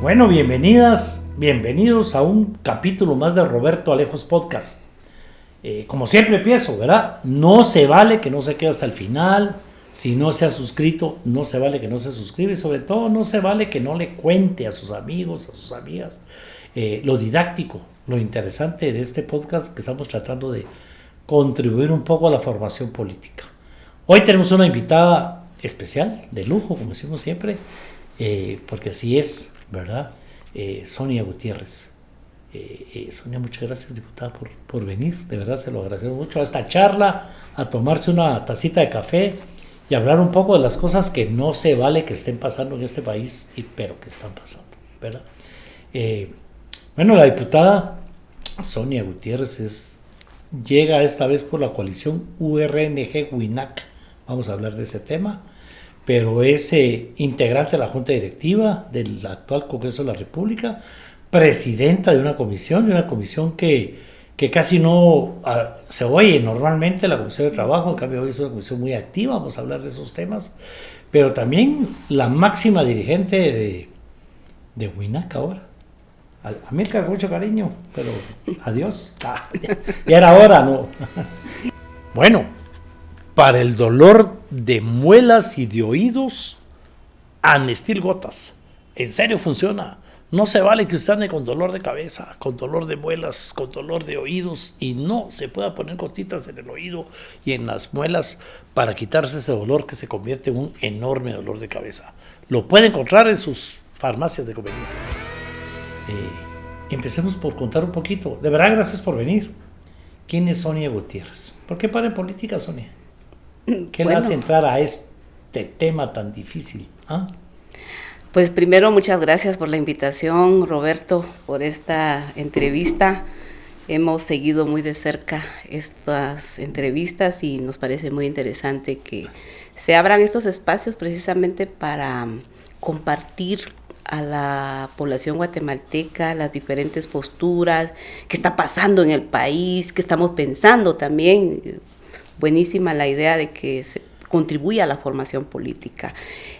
Bueno, bienvenidos a un capítulo más de Roberto Alejos Podcast. Como siempre empiezo, ¿verdad? No se vale que no se quede hasta el final. Si no se ha suscrito, no se vale que no se suscriba. Y sobre todo, no se vale que no le cuente a sus amigos, a sus amigas, lo didáctico, lo interesante de este podcast que estamos tratando de contribuir un poco a la formación política. Hoy tenemos una invitada especial, de lujo, como decimos siempre, porque así es, ¿verdad? Sonia Gutiérrez. Sonia, muchas gracias, diputada, por venir. De verdad, se lo agradecemos mucho a esta charla, a tomarse una tacita de café y hablar un poco de las cosas que no se vale que estén pasando en este país, pero que están pasando, ¿verdad? Bueno, la diputada Sonia Gutiérrez llega esta vez por la coalición URNG-WINAC. Vamos a hablar de ese tema, pero es integrante de la Junta Directiva del actual Congreso de la República, presidenta de una comisión que casi no se oye normalmente, la Comisión de Trabajo. En cambio hoy es una comisión muy activa, vamos a hablar de esos temas, pero también la máxima dirigente de WINAC ahora. Amílcar, con mucho cariño, pero adiós. Ya era hora, ¿no? Bueno, para el dolor de muelas y de oídos, Anestil Gotas. En serio funciona. No se vale que usted ande con dolor de cabeza, con dolor de muelas, con dolor de oídos y no se pueda poner gotitas en el oído y en las muelas para quitarse ese dolor que se convierte en un enorme dolor de cabeza. Lo puede encontrar en sus farmacias de conveniencia. Empecemos por contar un poquito. De verdad, gracias por venir. ¿Quién es Sonia Gutiérrez? ¿Por qué para en política, Sonia? ¿Qué le hace entrar a este tema tan difícil? Pues primero, muchas gracias por la invitación, Roberto, por esta entrevista. Hemos seguido muy de cerca estas entrevistas y nos parece muy interesante que se abran estos espacios precisamente para compartir a la población guatemalteca las diferentes posturas, qué está pasando en el país, qué estamos pensando también. Buenísima la idea de que se contribuya a la formación política.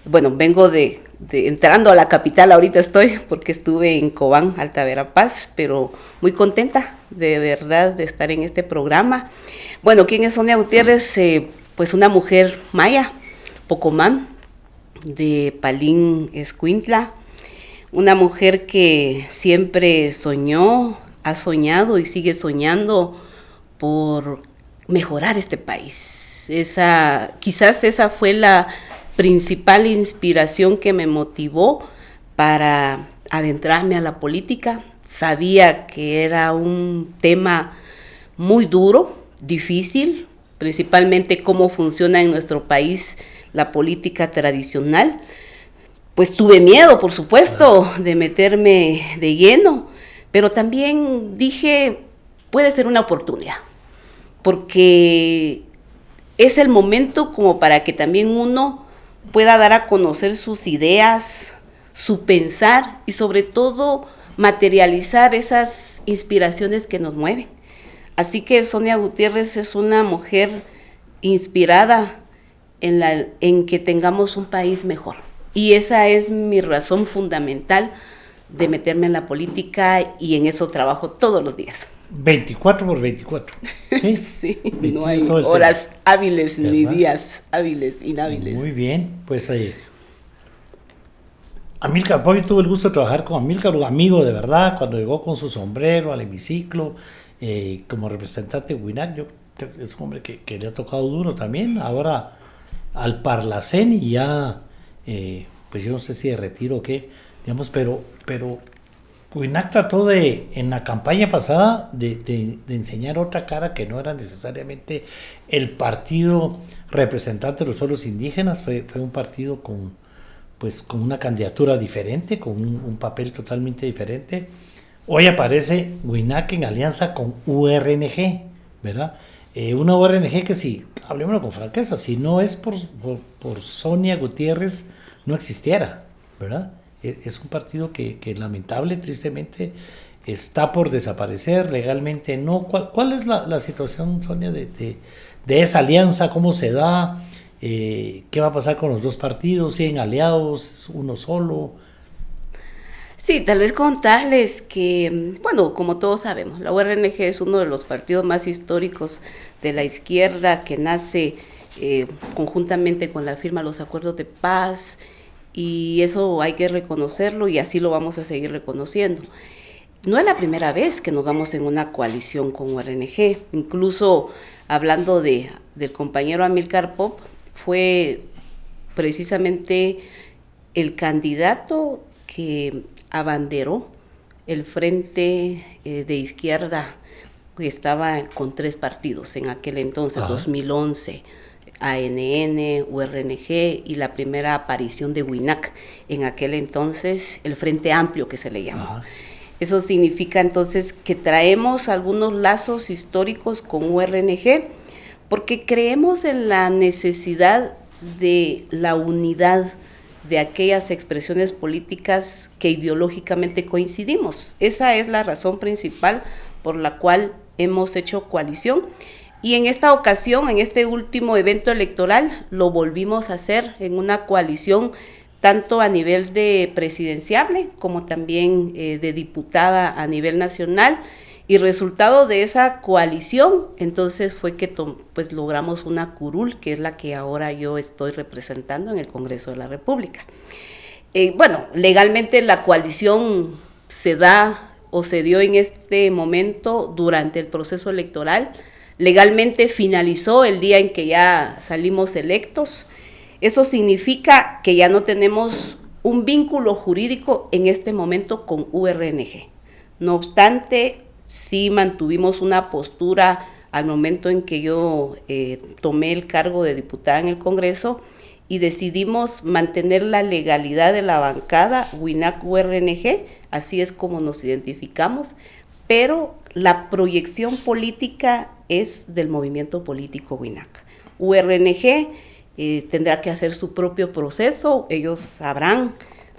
Bueno, vengo de entrando a la capital, ahorita estoy, porque estuve en Cobán, Alta Verapaz, pero muy contenta de verdad de estar en este programa. Bueno, ¿quién es Sonia Gutiérrez? Pues una mujer maya, Pocomán, de Palín, Escuintla, una mujer que siempre ha soñado y sigue soñando por mejorar este país. Quizás esa fue la principal inspiración que me motivó para adentrarme a la política. Sabía que era un tema muy duro, difícil, principalmente cómo funciona en nuestro país la política tradicional. Pues tuve miedo, por supuesto, de meterme de lleno, pero también dije, puede ser una oportunidad, porque es el momento como para que también uno pueda dar a conocer sus ideas, su pensar y sobre todo materializar esas inspiraciones que nos mueven. Así que Sonia Gutiérrez es una mujer inspirada en que tengamos un país mejor. Y esa es mi razón fundamental de meterme en la política y en eso trabajo todos los días. 24/24. Sí, sí, no hay horas hábiles, ¿verdad? Ni días hábiles, inhábiles. Muy bien, pues Amílcar, yo tuve el gusto de trabajar con Amílcar, un amigo de verdad, cuando llegó con su sombrero al hemiciclo, como representante de WINAC. Es un hombre que le ha tocado duro también, ahora al Parlacén y ya, pues yo no sé si de retiro o qué, digamos, pero WINAC trató en la campaña pasada de enseñar otra cara que no era necesariamente el partido representante de los pueblos indígenas. Fue un partido con una candidatura diferente, con un papel totalmente diferente. Hoy aparece WINAC en alianza con URNG, ¿verdad? Una URNG que, si hablemoslo con franqueza, si no es por Sonia Gutiérrez, no existiera, ¿verdad? Es un partido que lamentable, tristemente, está por desaparecer, legalmente no. ¿Cuál es la situación, Sonia, de esa alianza? ¿Cómo se da? ¿Qué va a pasar con los dos partidos? ¿Siguen aliados? ¿Uno solo? Sí, tal vez contarles que, bueno, como todos sabemos, la URNG es uno de los partidos más históricos de la izquierda que nace conjuntamente con la firma de los acuerdos de paz, y eso hay que reconocerlo y así lo vamos a seguir reconociendo. No es la primera vez que nos vamos en una coalición con URNG, incluso hablando del compañero Amílcar Pop, fue precisamente el candidato que abanderó el frente de izquierda que estaba con 3 partidos en aquel entonces, 2011, ANN, URNG y la primera aparición de WINAC, en aquel entonces el Frente Amplio que se le llamó. Eso significa entonces que traemos algunos lazos históricos con URNG porque creemos en la necesidad de la unidad de aquellas expresiones políticas que ideológicamente coincidimos. Esa es la razón principal por la cual hemos hecho coalición. Y en esta ocasión, en este último evento electoral, lo volvimos a hacer en una coalición tanto a nivel de presidenciable como también de diputada a nivel nacional. Y resultado de esa coalición, entonces fue que pues logramos una curul, que es la que ahora yo estoy representando en el Congreso de la República. Bueno, legalmente la coalición se da o se dio en este momento durante el proceso electoral. Legalmente finalizó el día en que ya salimos electos. Eso significa que ya no tenemos un vínculo jurídico en este momento con URNG. No obstante, sí mantuvimos una postura al momento en que yo tomé el cargo de diputada en el Congreso y decidimos mantener la legalidad de la bancada WINAC-URNG, así es como nos identificamos, pero la proyección política es del movimiento político WINAC. URNG tendrá que hacer su propio proceso, ellos sabrán,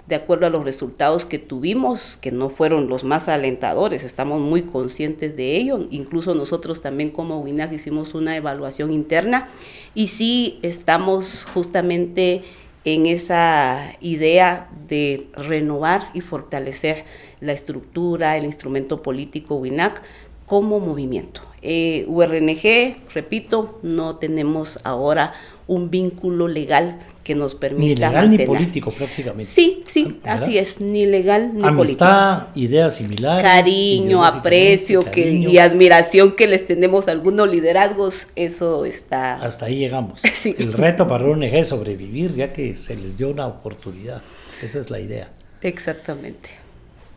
de acuerdo a los resultados que tuvimos, que no fueron los más alentadores, estamos muy conscientes de ello, incluso nosotros también como WINAC hicimos una evaluación interna y sí estamos justamente en esa idea de renovar y fortalecer la estructura, el instrumento político WINAC como movimiento. URNG, repito, no tenemos ahora un vínculo legal que nos permita ni legal mantener. Ni político prácticamente. Sí, ¿verdad? Así es, ni legal ni político. Amistad, ideas similares. Cariño, aprecio y admiración que les tenemos a algunos liderazgos, eso está... Hasta ahí llegamos. Sí. El reto para URNG es sobrevivir ya que se les dio una oportunidad. Esa es la idea. Exactamente.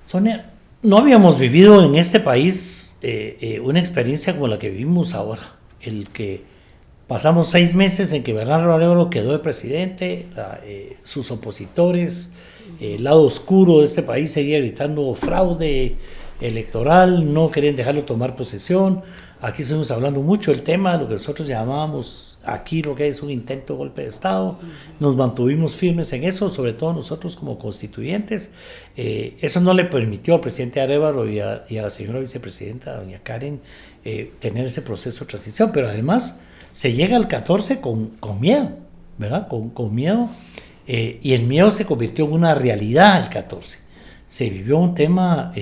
Sonia, no habíamos vivido en este país una experiencia como la que vivimos ahora. El que pasamos 6 meses en que Bernardo Arévalo quedó de presidente, sus opositores, el lado oscuro de este país seguía gritando fraude electoral, no querían dejarlo tomar posesión. Aquí estuvimos hablando mucho del tema, lo que nosotros llamábamos aquí lo que es un intento de golpe de Estado. Nos mantuvimos firmes en eso, sobre todo nosotros como constituyentes. Eso no le permitió al presidente Arévalo y a la señora vicepresidenta, doña Karen, tener ese proceso de transición, pero además se llega al 14 con miedo, ¿verdad? Con miedo, y el miedo se convirtió en una realidad el 14. Se vivió un tema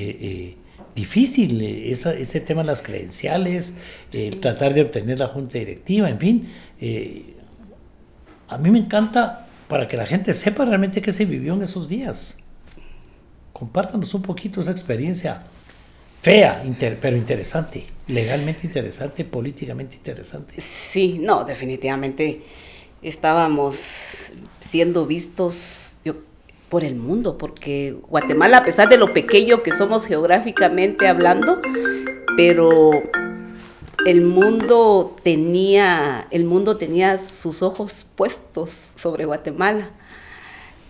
difícil, ese tema de las credenciales, tratar de obtener la junta directiva, en fin. A mí me encanta para que la gente sepa realmente qué se vivió en esos días. Compártanos un poquito esa experiencia fea, pero interesante, legalmente interesante, políticamente interesante. Sí, no, definitivamente estábamos siendo vistos por el mundo, porque Guatemala, a pesar de lo pequeño que somos geográficamente hablando, pero el mundo tenía sus ojos puestos sobre Guatemala,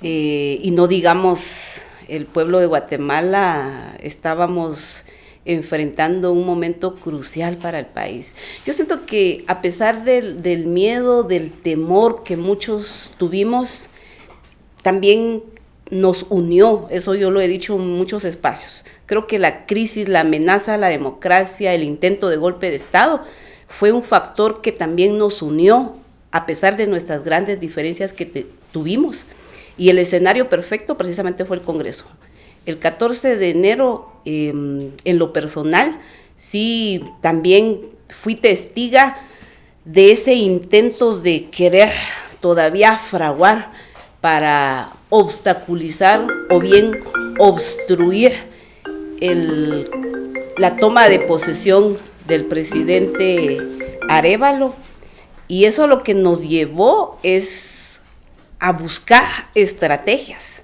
y no digamos el pueblo de Guatemala, estábamos enfrentando un momento crucial para el país. Yo siento que a pesar del miedo, del temor que muchos tuvimos, también nos unió, eso yo lo he dicho en muchos espacios. Creo que la crisis, la amenaza a la democracia, el intento de golpe de Estado, fue un factor que también nos unió, a pesar de nuestras grandes diferencias que tuvimos. Y el escenario perfecto precisamente fue el Congreso. El 14 de enero, en lo personal, sí, también fui testiga de ese intento de querer todavía fraguar para obstaculizar o bien obstruir la toma de posesión del presidente Arévalo, y eso lo que nos llevó es a buscar estrategias.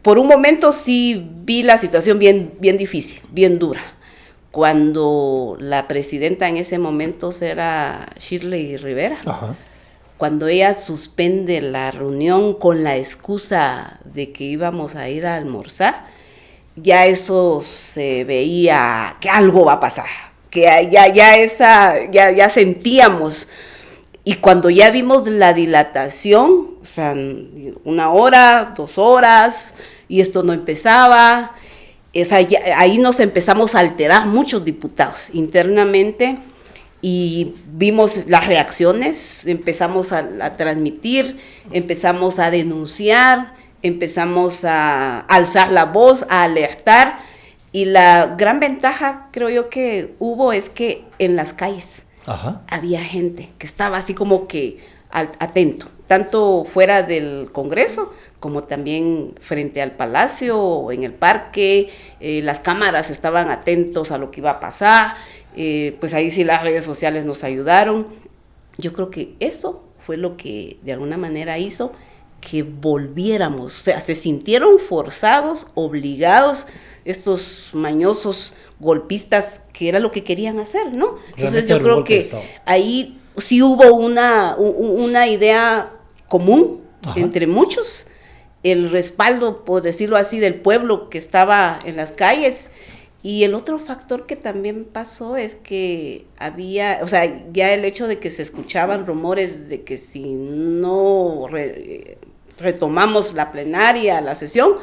Por un momento sí vi la situación bien difícil, bien dura, cuando la presidenta en ese momento era Shirley Rivera. Ajá. Cuando ella suspende la reunión con la excusa de que íbamos a ir a almorzar, ya eso se veía que algo va a pasar, que ya sentíamos. Y cuando ya vimos la dilatación, o sea, 1 hora, 2 horas, y esto no empezaba, o sea, ahí nos empezamos a alterar muchos diputados internamente, y vimos las reacciones, empezamos a transmitir, empezamos a denunciar, empezamos a alzar la voz, a alertar, y la gran ventaja, creo yo, que hubo es que en las calles Ajá. había gente que estaba así como que atento, tanto fuera del Congreso como también frente al Palacio o en el parque. Las cámaras estaban atentos a lo que iba a pasar, pues ahí sí las redes sociales nos ayudaron. Yo creo que eso fue lo que de alguna manera hizo que volviéramos, o sea, se sintieron forzados, obligados, estos mañosos golpistas, que era lo que querían hacer, ¿no? Entonces yo creo que ahí sí hubo una idea común Ajá. entre muchos, el respaldo, por decirlo así, del pueblo que estaba en las calles. Y el otro factor que también pasó es que había, o sea, ya el hecho de que se escuchaban rumores de que si no retomamos la plenaria, la sesión,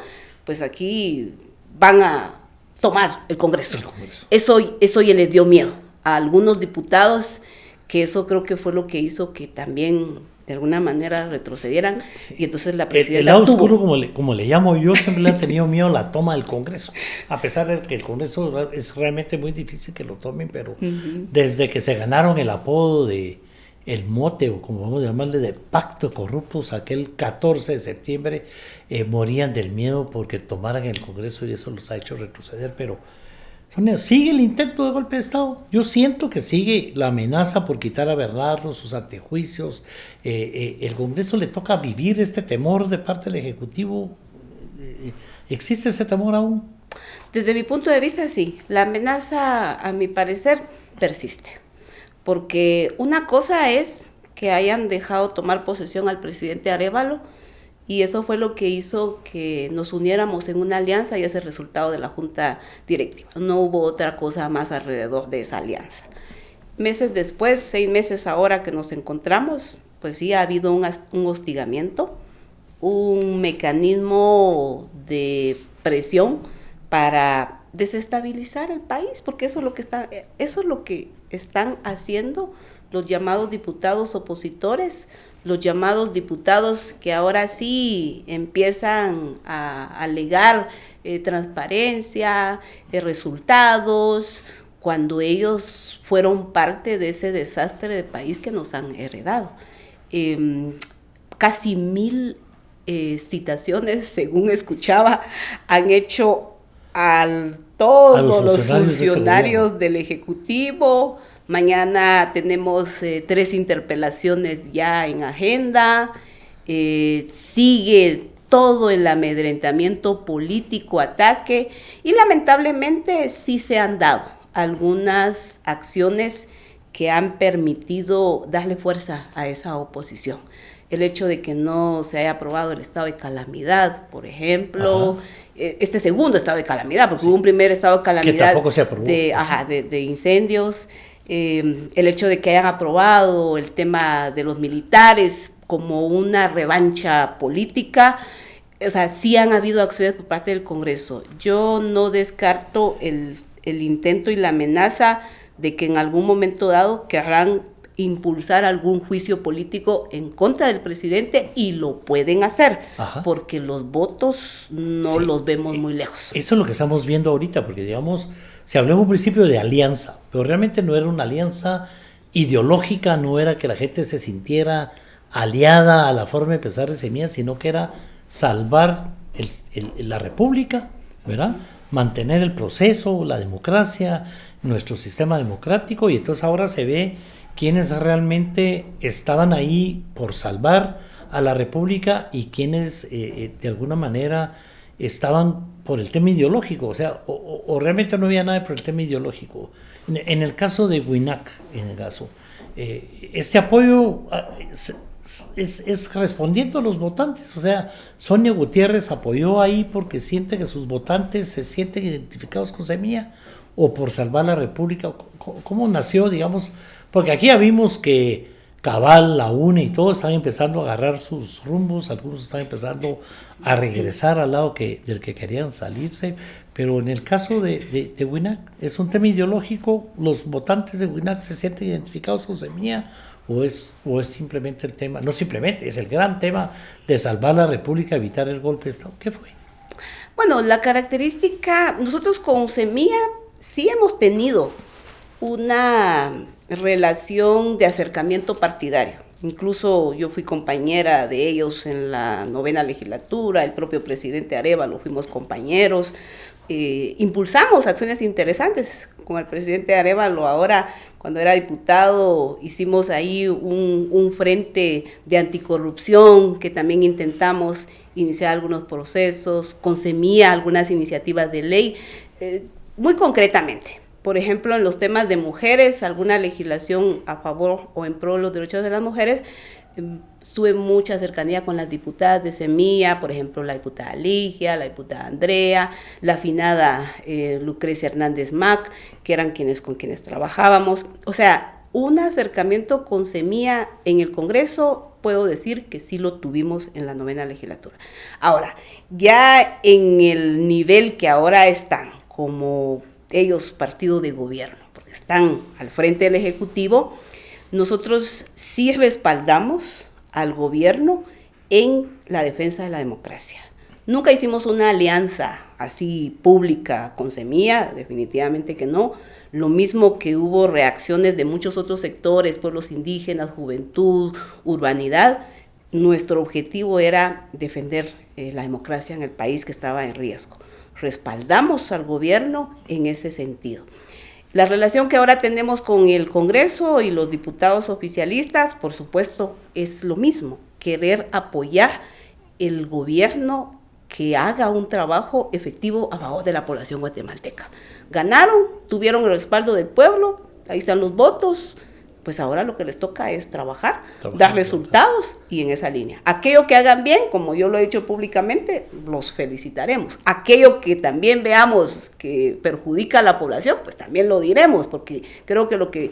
pues aquí van a tomar el Congreso. Eso ya les dio miedo a algunos diputados, que eso creo que fue lo que hizo que también de alguna manera retrocedieran, sí. Y entonces la presidenta el lado oscuro, como le llamo yo, siempre le ha tenido miedo a la toma del Congreso, a pesar de que el Congreso es realmente muy difícil que lo tomen, pero desde que se ganaron el apodo de el mote, o como vamos a llamarle, de pacto de corruptos, aquel 14 de septiembre, morían del miedo porque tomaran el Congreso, y eso los ha hecho retroceder. Pero Sonia, sigue el intento de golpe de Estado. Yo siento que sigue la amenaza por quitar a Bernardo, sus antejuicios. El Congreso le toca vivir este temor de parte del Ejecutivo. ¿Existe ese temor aún? Desde mi punto de vista, sí. La amenaza, a mi parecer, persiste. Porque una cosa es que hayan dejado tomar posesión al presidente Arévalo, y eso fue lo que hizo que nos uniéramos en una alianza, y ese es el resultado de la junta directiva. No hubo otra cosa más alrededor de esa alianza. Meses después, 6 meses ahora que nos encontramos, pues sí ha habido un hostigamiento, un mecanismo de presión para desestabilizar el país, porque eso es lo que están haciendo los llamados diputados opositores, los llamados diputados que ahora sí empiezan a alegar transparencia, resultados, cuando ellos fueron parte de ese desastre de país que nos han heredado. Casi 1,000 citaciones, según escuchaba, han hecho a todos los funcionarios del Ejecutivo. Mañana tenemos 3 interpelaciones ya en agenda. Sigue todo el amedrentamiento político, ataque, y lamentablemente sí se han dado algunas acciones que han permitido darle fuerza a esa oposición. El hecho de que no se haya aprobado el estado de calamidad, por ejemplo, este segundo estado de calamidad, porque hubo un primer estado de calamidad que tampoco se aprobó. de incendios. El hecho de que hayan aprobado el tema de los militares como una revancha política, o sea, sí han habido acciones por parte del Congreso. Yo no descarto el intento y la amenaza de que en algún momento dado querrán impulsar algún juicio político en contra del presidente, y lo pueden hacer, porque los votos no los vemos muy lejos. Eso es lo que estamos viendo ahorita, porque digamos, se habló en un principio de alianza, pero realmente no era una alianza ideológica, no era que la gente se sintiera aliada a la forma de pensar de Semilla, sino que era salvar la república, ¿verdad? Mantener el proceso, la democracia, nuestro sistema democrático, y entonces ahora se ve quienes realmente estaban ahí por salvar a la república y quienes de alguna manera estaban por el tema ideológico, o sea, o realmente no había nada por el tema ideológico. En el caso de Winac, este apoyo es respondiendo a los votantes, o sea, Sonia Gutiérrez apoyó ahí porque siente que sus votantes se sienten identificados con Semilla, o por salvar la república. ¿Cómo nació, digamos? Porque aquí ya vimos que Cabal, la UNE y todo están empezando a agarrar sus rumbos, algunos están empezando a regresar al lado del que querían salirse, pero en el caso de Winac es un tema ideológico. ¿Los votantes de Winac se sienten identificados con Semilla, o es simplemente el tema, no simplemente, es el gran tema de salvar la república, evitar el golpe de Estado? ¿Qué fue? Bueno, la característica, nosotros con Semilla sí hemos tenido una relación de acercamiento partidario. Incluso yo fui compañera de ellos en la 9ª legislatura, el propio presidente Arévalo fuimos compañeros, impulsamos acciones interesantes con el presidente Arévalo. Ahora, cuando era diputado, hicimos ahí un frente de anticorrupción que también intentamos iniciar algunos procesos, con Semilla algunas iniciativas de ley, muy concretamente. Por ejemplo, en los temas de mujeres, alguna legislación a favor o en pro de los derechos de las mujeres. Tuve mucha cercanía con las diputadas de Semilla, por ejemplo, la diputada Ligia, la diputada Andrea, la afinada Lucrecia Hernández Mac, que eran con quienes trabajábamos. O sea, un acercamiento con Semilla en el Congreso, puedo decir que sí lo tuvimos en la 9ª legislatura. Ahora, ya en el nivel que ahora están, como ellos partido de gobierno, porque están al frente del Ejecutivo, nosotros sí respaldamos al gobierno en la defensa de la democracia. Nunca hicimos una alianza así pública con Semilla, definitivamente que no. Lo mismo que hubo reacciones de muchos otros sectores, pueblos indígenas, juventud, urbanidad. Nuestro objetivo era defender la democracia en el país que estaba en riesgo. Respaldamos al gobierno en ese sentido. La relación que ahora tenemos con el Congreso y los diputados oficialistas, por supuesto, es lo mismo, querer apoyar el gobierno que haga un trabajo efectivo a favor de la población guatemalteca. Ganaron, tuvieron el respaldo del pueblo, ahí están los votos, pues ahora lo que les toca es trabajar, dar resultados y en esa línea. Aquello que hagan bien, como yo lo he dicho públicamente, los felicitaremos. Aquello que también veamos que perjudica a la población, pues también lo diremos, porque creo que lo que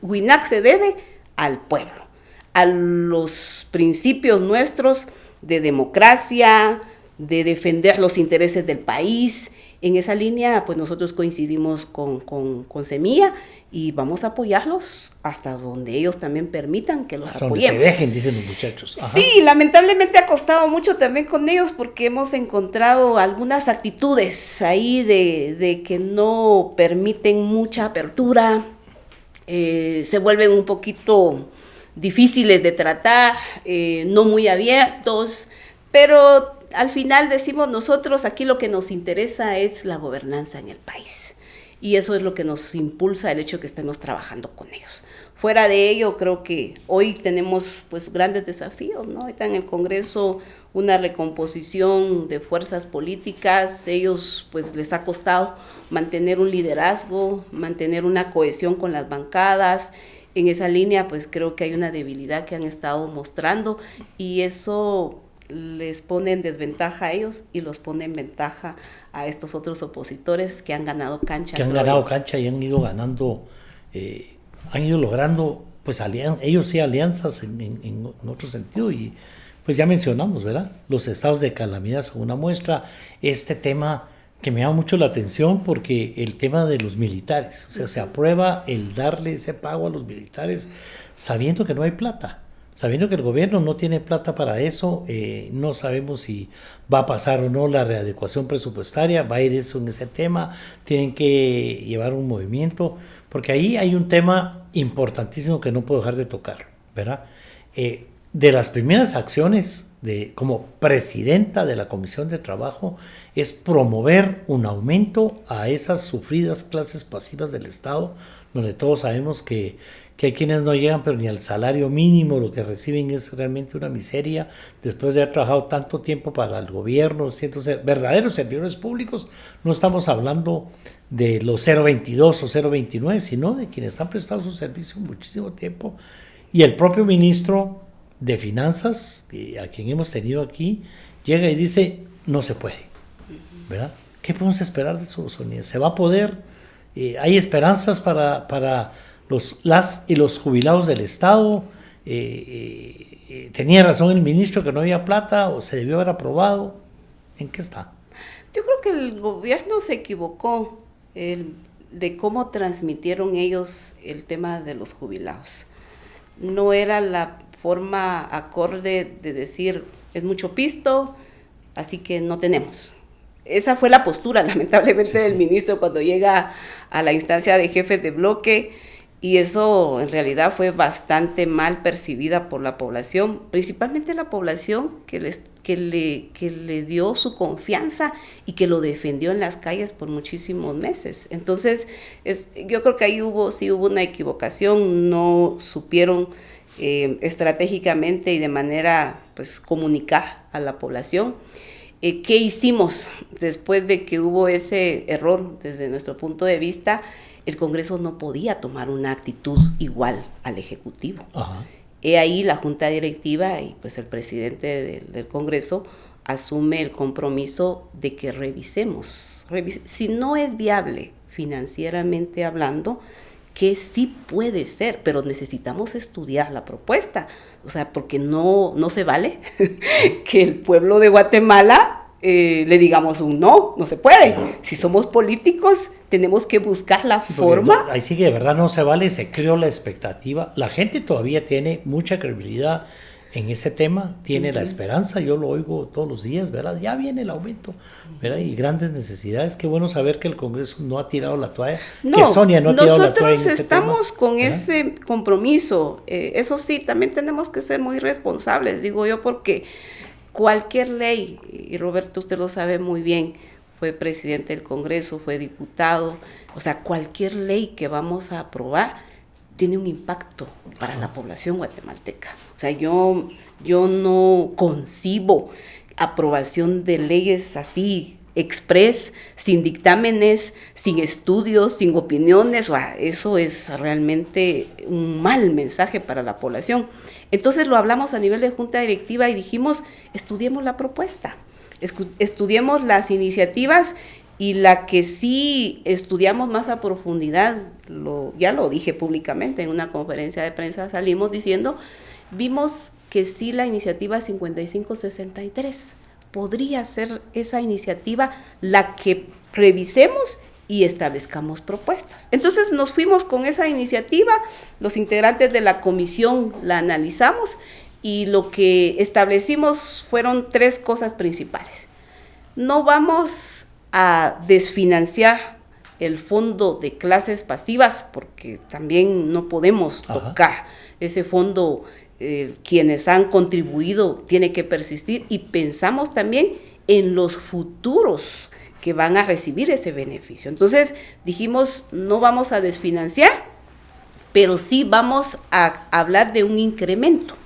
Winac se debe al pueblo, a los principios nuestros de democracia, de defender los intereses del país. En esa línea, pues nosotros coincidimos con Semilla y vamos a apoyarlos hasta donde ellos también permitan que los apoyemos. Donde se dejen, dicen los muchachos. Ajá. Sí, lamentablemente ha costado mucho también con ellos porque hemos encontrado algunas actitudes ahí de que no permiten mucha apertura, se vuelven un poquito difíciles de tratar, no muy abiertos, pero al final decimos nosotros, aquí lo que nos interesa es la gobernanza en el país. Y eso es lo que nos impulsa el hecho de que estemos trabajando con ellos. Fuera de ello, creo que hoy tenemos pues grandes desafíos, ¿no? Está en el Congreso una recomposición de fuerzas políticas. Ellos pues les ha costado mantener un liderazgo, mantener una cohesión con las bancadas. En esa línea pues creo que hay una debilidad que han estado mostrando y eso les pone en desventaja a ellos y los pone en ventaja a estos otros opositores que han ganado cancha. Que han ganado cancha y han ido ganando, han ido logrando, pues ellos sí alianzas en otro sentido. Y pues ya mencionamos, ¿verdad? Los estados de calamidad son una muestra. Este tema que me llama mucho la atención porque el tema de los militares, o sea, se aprueba el darle ese pago a los militares sabiendo que no hay plata, sabiendo que el gobierno no tiene plata para eso, no sabemos si va a pasar o no la readecuación presupuestaria, va a ir eso en ese tema, tienen que llevar un movimiento, porque ahí hay un tema importantísimo que no puedo dejar de tocar, ¿verdad? De las primeras acciones como presidenta de la Comisión de Trabajo es promover un aumento a esas sufridas clases pasivas del Estado, donde todos sabemos que hay quienes no llegan pero ni al salario mínimo, lo que reciben es realmente una miseria, después de haber trabajado tanto tiempo para el gobierno, siendo verdaderos servidores públicos. No estamos hablando de los 0.22 o 0.29, sino de quienes han prestado su servicio muchísimo tiempo, y el propio ministro de Finanzas, a quien hemos tenido aquí, llega y dice, no se puede, ¿verdad? ¿Qué podemos esperar de eso, Sonia? ¿Se va a poder? ¿Hay esperanzas para las y los jubilados del Estado? ¿Tenía razón el ministro que no había plata o se debió haber aprobado? ¿En qué está? Yo creo que el gobierno se equivocó de cómo transmitieron ellos el tema de los jubilados. No era la forma acorde de decir, es mucho pisto, así que no tenemos. Esa fue la postura, lamentablemente, del ministro cuando llega a la instancia de jefes de bloque, y eso en realidad fue bastante mal percibida por la población, principalmente la población que le dio su confianza y que lo defendió en las calles por muchísimos meses. Entonces, yo creo que ahí sí hubo una equivocación, no supieron estratégicamente y de manera pues comunicar a la población. ¿Qué hicimos después de que hubo ese error? Desde nuestro punto de vista, el Congreso no podía tomar una actitud igual al Ejecutivo. Ajá. Ahí la Junta Directiva y pues el presidente del Congreso asume el compromiso de que revisemos. Si no es viable financieramente hablando, que sí puede ser, pero necesitamos estudiar la propuesta, o sea, porque no se vale que el pueblo de Guatemala le digamos un no se puede. Si somos políticos, tenemos que buscar la forma. Ahí sí que de verdad no se vale, se creó la expectativa, la gente todavía tiene mucha credibilidad en ese tema, tiene la esperanza, yo lo oigo todos los días, ¿verdad? Ya viene el aumento, ¿verdad? Y grandes necesidades. Qué bueno saber que el Congreso no ha tirado la toalla, que Sonia no ha tirado la toalla en ese tema. Nosotros estamos con ese compromiso. Eso sí, también tenemos que ser muy responsables, digo yo, porque cualquier ley, y Roberto usted lo sabe muy bien, fue presidente del Congreso, fue diputado, o sea, cualquier ley que vamos a aprobar tiene un impacto para la población guatemalteca. O sea, yo no concibo aprobación de leyes así, express, sin dictámenes, sin estudios, sin opiniones. O sea, eso es realmente un mal mensaje para la población. Entonces lo hablamos a nivel de Junta Directiva y dijimos, estudiemos la propuesta, estudiemos las iniciativas. Y la que sí estudiamos más a profundidad, ya lo dije públicamente en una conferencia de prensa, salimos diciendo, vimos que sí la iniciativa 5563 podría ser esa iniciativa la que revisemos y establezcamos propuestas. Entonces nos fuimos con esa iniciativa, los integrantes de la comisión la analizamos y lo que establecimos fueron 3 cosas principales. No vamos a desfinanciar el fondo de clases pasivas, porque también no podemos tocar ese fondo. Quienes han contribuido tiene que persistir, y pensamos también en los futuros que van a recibir ese beneficio. Entonces dijimos, no vamos a desfinanciar, pero sí vamos a hablar de un incremento,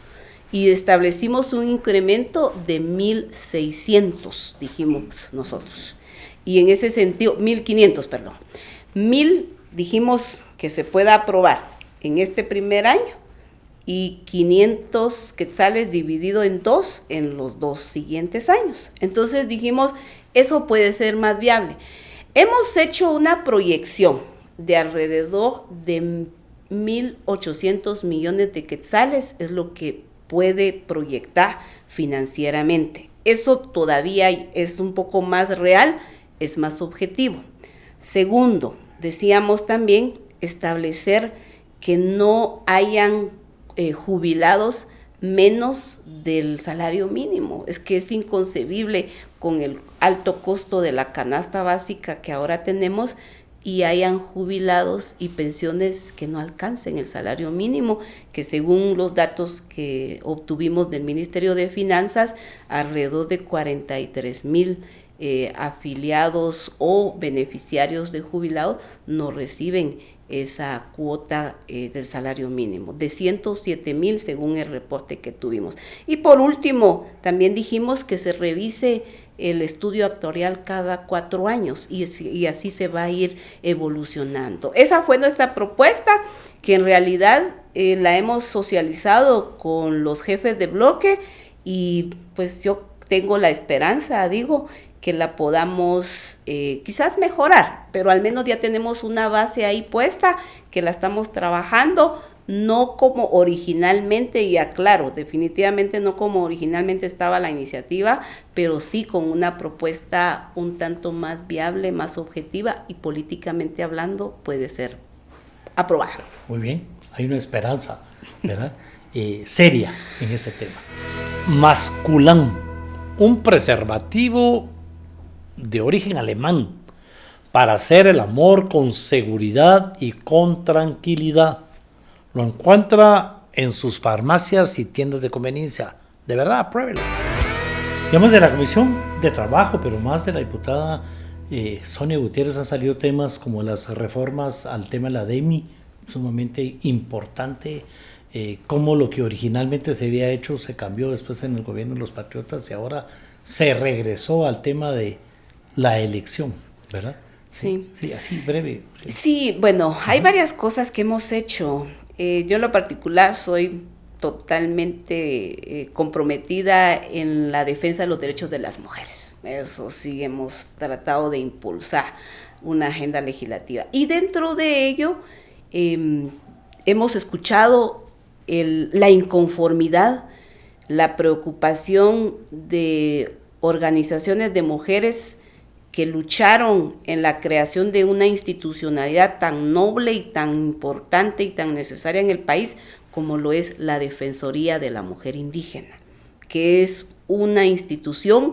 y establecimos un incremento de 1,600, dijimos nosotros. Y en ese sentido, 1,500, perdón. 1,000 dijimos que se pueda aprobar en este primer año, y 500 quetzales dividido en 2 en los 2 siguientes años. Entonces dijimos, eso puede ser más viable. Hemos hecho una proyección de alrededor de 1,800 millones de quetzales, es lo que puede proyectar financieramente. Eso todavía es un poco más real es más objetivo. Segundo, decíamos también establecer que no hayan jubilados menos del salario mínimo. Es que es inconcebible con el alto costo de la canasta básica que ahora tenemos y hayan jubilados y pensiones que no alcancen el salario mínimo, que según los datos que obtuvimos del Ministerio de Finanzas, alrededor de 43,000 afiliados o beneficiarios de jubilados no reciben esa cuota del salario mínimo, de 107,000 según el reporte que tuvimos. Y por último, también dijimos que se revise el estudio actuarial cada 4 años y así se va a ir evolucionando. Esa fue nuestra propuesta, que en realidad la hemos socializado con los jefes de bloque y pues yo tengo la esperanza, que la podamos quizás mejorar, pero al menos ya tenemos una base ahí puesta, que la estamos trabajando, no como originalmente, y aclaro, definitivamente no como originalmente estaba la iniciativa, pero sí con una propuesta un tanto más viable, más objetiva y políticamente hablando puede ser aprobada. Muy bien, hay una esperanza, ¿verdad? Seria en ese tema. Masculán, un preservativo de origen alemán para hacer el amor con seguridad y con tranquilidad. Lo encuentra en sus farmacias y tiendas de conveniencia. De verdad, pruébelo. Digamos, de la Comisión de Trabajo, pero más de la diputada Sonia Gutiérrez, han salido temas como las reformas al tema de la DEMI, sumamente importante, como lo que originalmente se había hecho se cambió después en el gobierno de los Patriotas y ahora se regresó al tema de la elección, ¿verdad? Sí. Sí, así, breve. Sí, bueno, hay varias cosas que hemos hecho. Yo en lo particular soy totalmente comprometida en la defensa de los derechos de las mujeres. Eso sí, hemos tratado de impulsar una agenda legislativa. Y dentro de ello, hemos escuchado la inconformidad, la preocupación de organizaciones de mujeres que lucharon en la creación de una institucionalidad tan noble y tan importante y tan necesaria en el país como lo es la Defensoría de la Mujer Indígena, que es una institución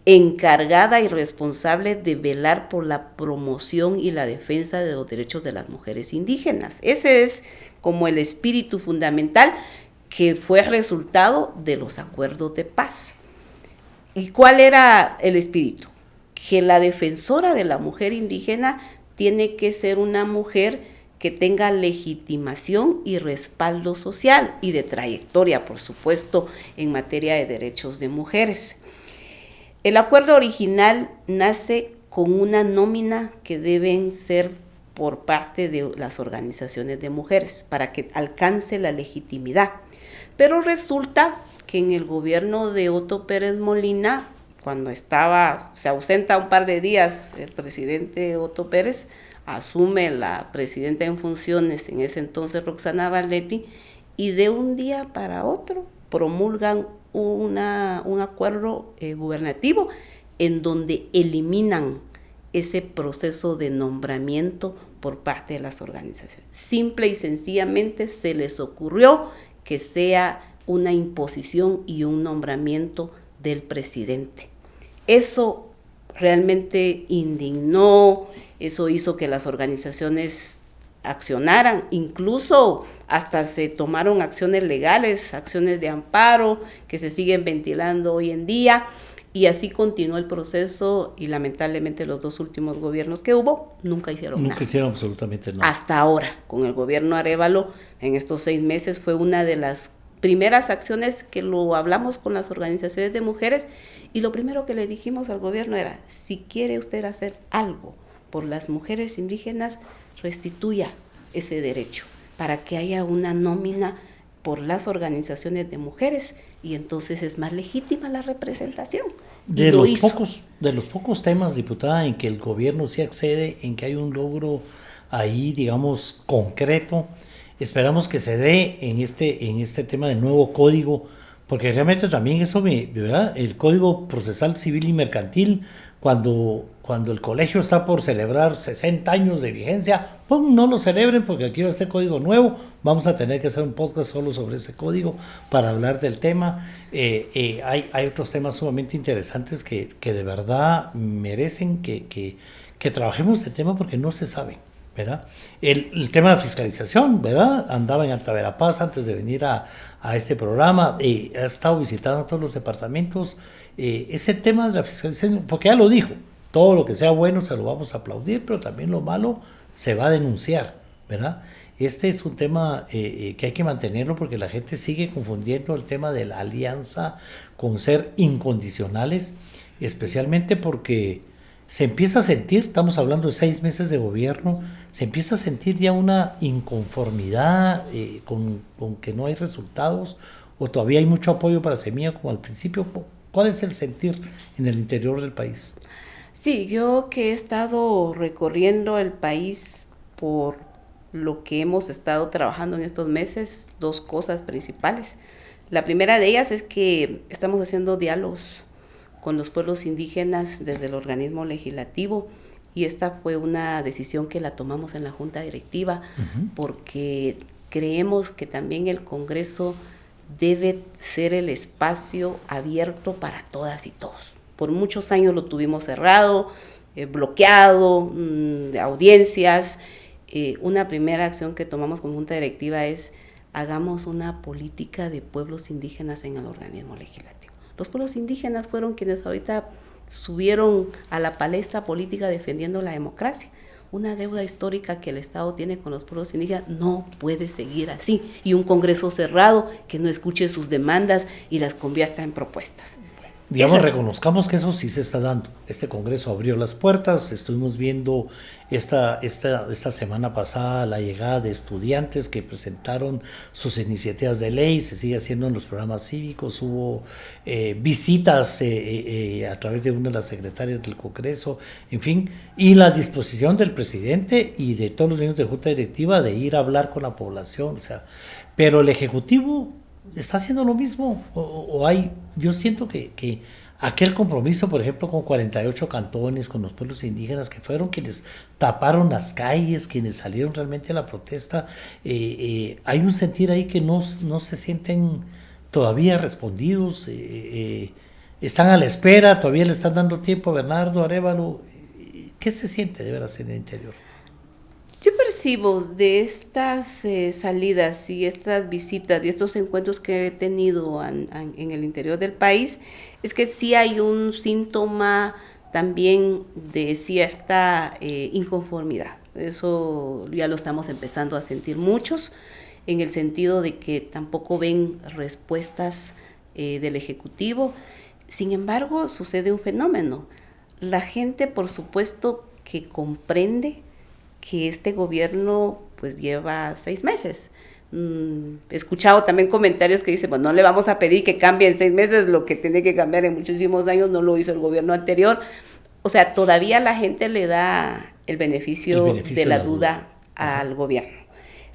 encargada y responsable de velar por la promoción y la defensa de los derechos de las mujeres indígenas. Ese es como el espíritu fundamental que fue resultado de los acuerdos de paz. ¿Y cuál era el espíritu? Que la defensora de la mujer indígena tiene que ser una mujer que tenga legitimación y respaldo social y de trayectoria, por supuesto, en materia de derechos de mujeres. El acuerdo original nace con una nómina que deben ser por parte de las organizaciones de mujeres para que alcance la legitimidad. Pero resulta que en el gobierno de Otto Pérez Molina, cuando se ausenta un par de días el presidente Otto Pérez, asume la presidenta en funciones, en ese entonces Roxana Valletti, y de un día para otro promulgan un acuerdo gubernativo en donde eliminan ese proceso de nombramiento por parte de las organizaciones. Simple y sencillamente se les ocurrió que sea una imposición y un nombramiento del presidente. Eso realmente indignó, eso hizo que las organizaciones accionaran, incluso hasta se tomaron acciones legales, acciones de amparo que se siguen ventilando hoy en día, y así continuó el proceso y lamentablemente los 2 últimos gobiernos que hubo nunca hicieron nada. Nunca hicieron absolutamente nada. Hasta ahora, con el gobierno Arévalo, en estos 6 meses fue una de las primeras acciones que lo hablamos con las organizaciones de mujeres y lo primero que le dijimos al gobierno era, si quiere usted hacer algo por las mujeres indígenas, restituya ese derecho para que haya una nómina por las organizaciones de mujeres y entonces es más legítima la representación. De los pocos temas, diputada, en que el gobierno sí accede, en que hay un logro ahí, digamos, concreto, esperamos que se dé en este tema del nuevo código, porque realmente también eso, ¿verdad? El Código Procesal Civil y Mercantil Cuando el colegio está por celebrar 60 años de vigencia, ¡pum!, no lo celebren porque aquí va este código nuevo. Vamos a tener que hacer un podcast solo sobre ese código para hablar del tema. Hay otros temas sumamente interesantes que de verdad merecen que trabajemos el tema porque no se sabe, ¿verdad? El tema de la fiscalización, ¿verdad? Andaba en Alta Verapaz antes de venir a este programa, ha estado visitando todos los departamentos. Ese tema de la fiscalización, porque ya lo dijo, todo lo que sea bueno se lo vamos a aplaudir, pero también lo malo se va a denunciar, ¿verdad? Este es un tema que hay que mantenerlo porque la gente sigue confundiendo el tema de la alianza con ser incondicionales, especialmente porque se empieza a sentir, estamos hablando de 6 meses de gobierno, se empieza a sentir ya una inconformidad con que no hay resultados o todavía hay mucho apoyo para Semilla como al principio. ¿Cuál es el sentir en el interior del país? Sí, yo que he estado recorriendo el país por lo que hemos estado trabajando en estos meses, 2 cosas principales. La primera de ellas es que estamos haciendo diálogos con los pueblos indígenas desde el organismo legislativo y esta fue una decisión que la tomamos en la Junta Directiva porque creemos que también el Congreso debe ser el espacio abierto para todas y todos. Por muchos años lo tuvimos cerrado, bloqueado, audiencias. Una primera acción que tomamos como Junta Directiva es hagamos una política de pueblos indígenas en el organismo legislativo. Los pueblos indígenas fueron quienes ahorita subieron a la palestra política defendiendo la democracia. Una deuda histórica que el Estado tiene con los pueblos indígenas no puede seguir así. Y un Congreso cerrado que no escuche sus demandas y las convierta en propuestas. Digamos, reconozcamos que eso sí se está dando. Este Congreso abrió las puertas, estuvimos viendo esta semana pasada la llegada de estudiantes que presentaron sus iniciativas de ley, se sigue haciendo en los programas cívicos, hubo visitas a través de una de las secretarias del Congreso, en fin, y la disposición del presidente y de todos los miembros de Junta Directiva de ir a hablar con la población, o sea, pero el Ejecutivo está haciendo lo mismo yo siento que aquel compromiso, por ejemplo, con 48 cantones, con los pueblos indígenas que fueron quienes taparon las calles, quienes salieron realmente a la protesta, hay un sentir ahí que no se sienten todavía respondidos, están a la espera, todavía le están dando tiempo a Bernardo Arévalo. ¿Qué se siente de veras en el interior? Yo percibo de estas salidas y estas visitas y estos encuentros que he tenido en el interior del país, es que sí hay un síntoma también de cierta inconformidad. Eso ya lo estamos empezando a sentir muchos, en el sentido de que tampoco ven respuestas del Ejecutivo. Sin embargo, sucede un fenómeno. La gente, por supuesto, que comprende que este gobierno pues lleva 6 meses. He escuchado también comentarios que dicen, bueno, no le vamos a pedir que cambie en 6 meses lo que tiene que cambiar en muchísimos años, no lo hizo el gobierno anterior. O sea, todavía la gente le da el beneficio de la duda al gobierno.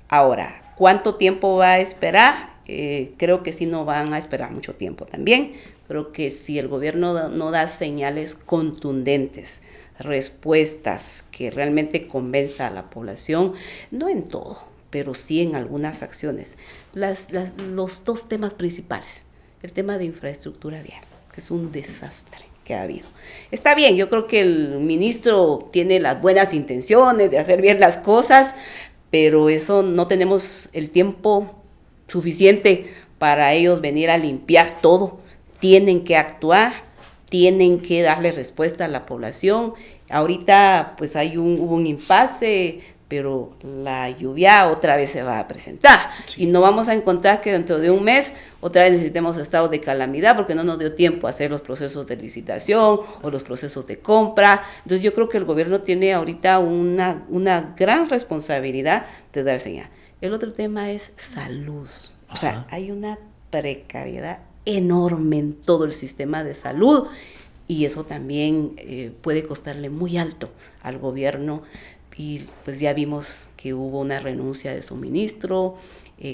Ahora, ¿cuánto tiempo va a esperar? Creo que sí no van a esperar mucho tiempo también. Creo que si el gobierno no da señales contundentes, respuestas que realmente convenza a la población, no en todo, pero sí en algunas acciones. Los 2 temas principales, el tema de infraestructura vial, que es un desastre que ha habido. Está bien, yo creo que el ministro tiene las buenas intenciones de hacer bien las cosas, pero eso no tenemos el tiempo suficiente para ellos venir a limpiar todo. Tienen que actuar, tienen que darle respuesta a la población. Ahorita pues hubo un impasse, pero la lluvia otra vez se va a presentar. Sí. Y no vamos a encontrar que dentro de un mes otra vez necesitemos estado de calamidad porque no nos dio tiempo a hacer los procesos de licitación o los procesos de compra. Entonces yo creo que el gobierno tiene ahorita una gran responsabilidad de dar señal. El otro tema es salud. O sea, hay una precariedad enorme en todo el sistema de salud y eso también puede costarle muy alto al gobierno y pues ya vimos que hubo una renuncia de su ministro,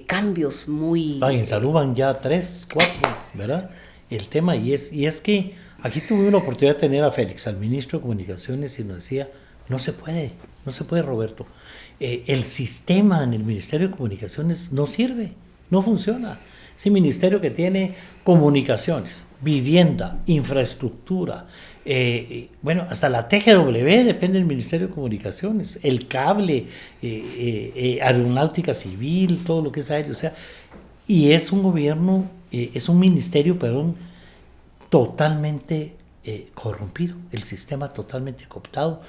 cambios muy... En salud van ya 3, 4, ¿verdad? El tema y es que Aquí tuve la oportunidad de tener a Félix, al ministro de Comunicaciones, y nos decía, no se puede, Roberto. El sistema en el Ministerio de Comunicaciones no sirve, no funciona. Ese ministerio que tiene comunicaciones, vivienda, infraestructura, bueno, hasta la TGW depende del Ministerio de Comunicaciones, el cable, aeronáutica civil, todo lo que es aéreo, o sea, y es un gobierno, es un ministerio, perdón, totalmente corrompido, el sistema totalmente cooptado.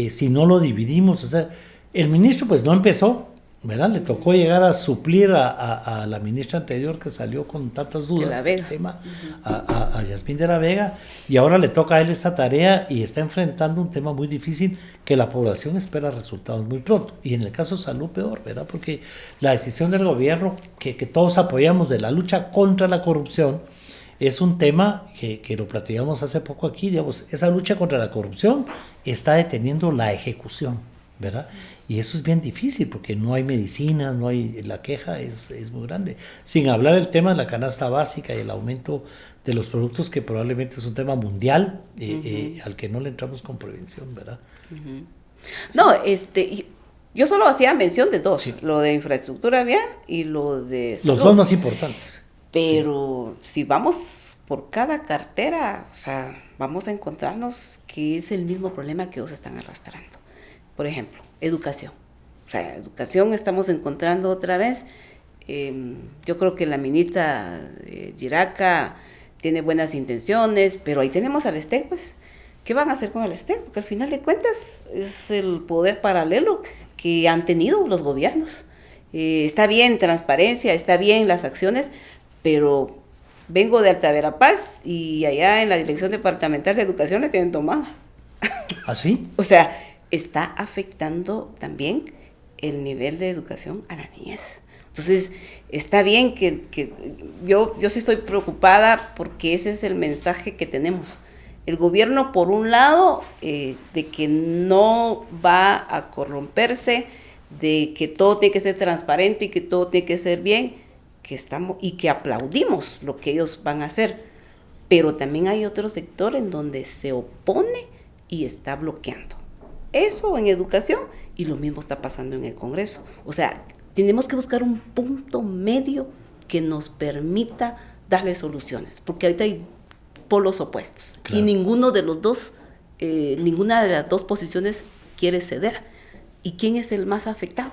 Si no lo dividimos, o sea, el ministro pues no empezó, ¿verdad? Le tocó llegar a suplir a la ministra anterior que salió con tantas dudas del tema, a Yasmín de la Vega, y ahora le toca a él esta tarea y está enfrentando un tema muy difícil que la población espera resultados muy pronto. Y en el caso de salud peor, ¿verdad? Porque la decisión del gobierno que todos apoyamos de la lucha contra la corrupción es un tema que lo platicamos hace poco aquí, digamos, esa lucha contra la corrupción está deteniendo la ejecución, ¿verdad? Y eso es bien difícil porque no hay medicinas, no hay, la queja es muy grande. Sin hablar del tema de la canasta básica y el aumento de los productos, que probablemente es un tema mundial al que no le entramos con prevención, ¿verdad? No, yo solo hacía mención de dos, sí. Lo de infraestructura vial y lo de salud. Los dos más importantes. Pero si vamos por cada cartera, o sea, vamos a encontrarnos que es el mismo problema que ellos están arrastrando. Por ejemplo, educación. O sea, educación estamos encontrando otra vez. Yo creo que la ministra Giraca tiene buenas intenciones, pero ahí tenemos al STEC, pues. ¿Qué van a hacer con el STEC? Porque al final de cuentas es el poder paralelo que han tenido los gobiernos. Está bien transparencia, está bien las acciones, pero vengo de Alta Verapaz y allá en la Dirección Departamental de Educación la tienen tomada. ¿Ah, sí? O sea, está afectando también el nivel de educación a la niñez. Entonces, está bien que yo sí estoy preocupada porque ese es el mensaje que tenemos. El gobierno, por un lado, de que no va a corromperse, de que todo tiene que ser transparente y que todo tiene que ser bien, y que aplaudimos lo que ellos van a hacer. Pero también hay otro sector en donde se opone y está bloqueando. Eso en educación, y lo mismo está pasando en el Congreso. O sea, tenemos que buscar un punto medio que nos permita darle soluciones, porque ahorita hay polos opuestos, claro. Y ninguno de los dos, ninguna de las dos posiciones quiere ceder. ¿Y quién es el más afectado?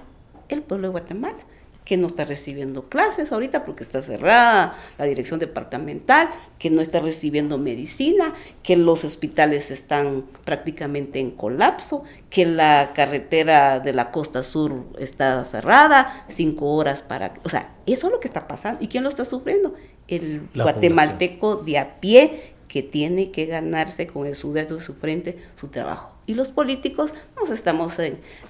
El pueblo de Guatemala, que no está recibiendo clases ahorita porque está cerrada la dirección departamental, que no está recibiendo medicina, que los hospitales están prácticamente en colapso, que la carretera de la costa sur está cerrada, 5 horas para... O sea, eso es lo que está pasando. ¿Y quién lo está sufriendo? El guatemalteco de a pie, que tiene que ganarse con el sudor de su frente su trabajo. Y los políticos nos estamos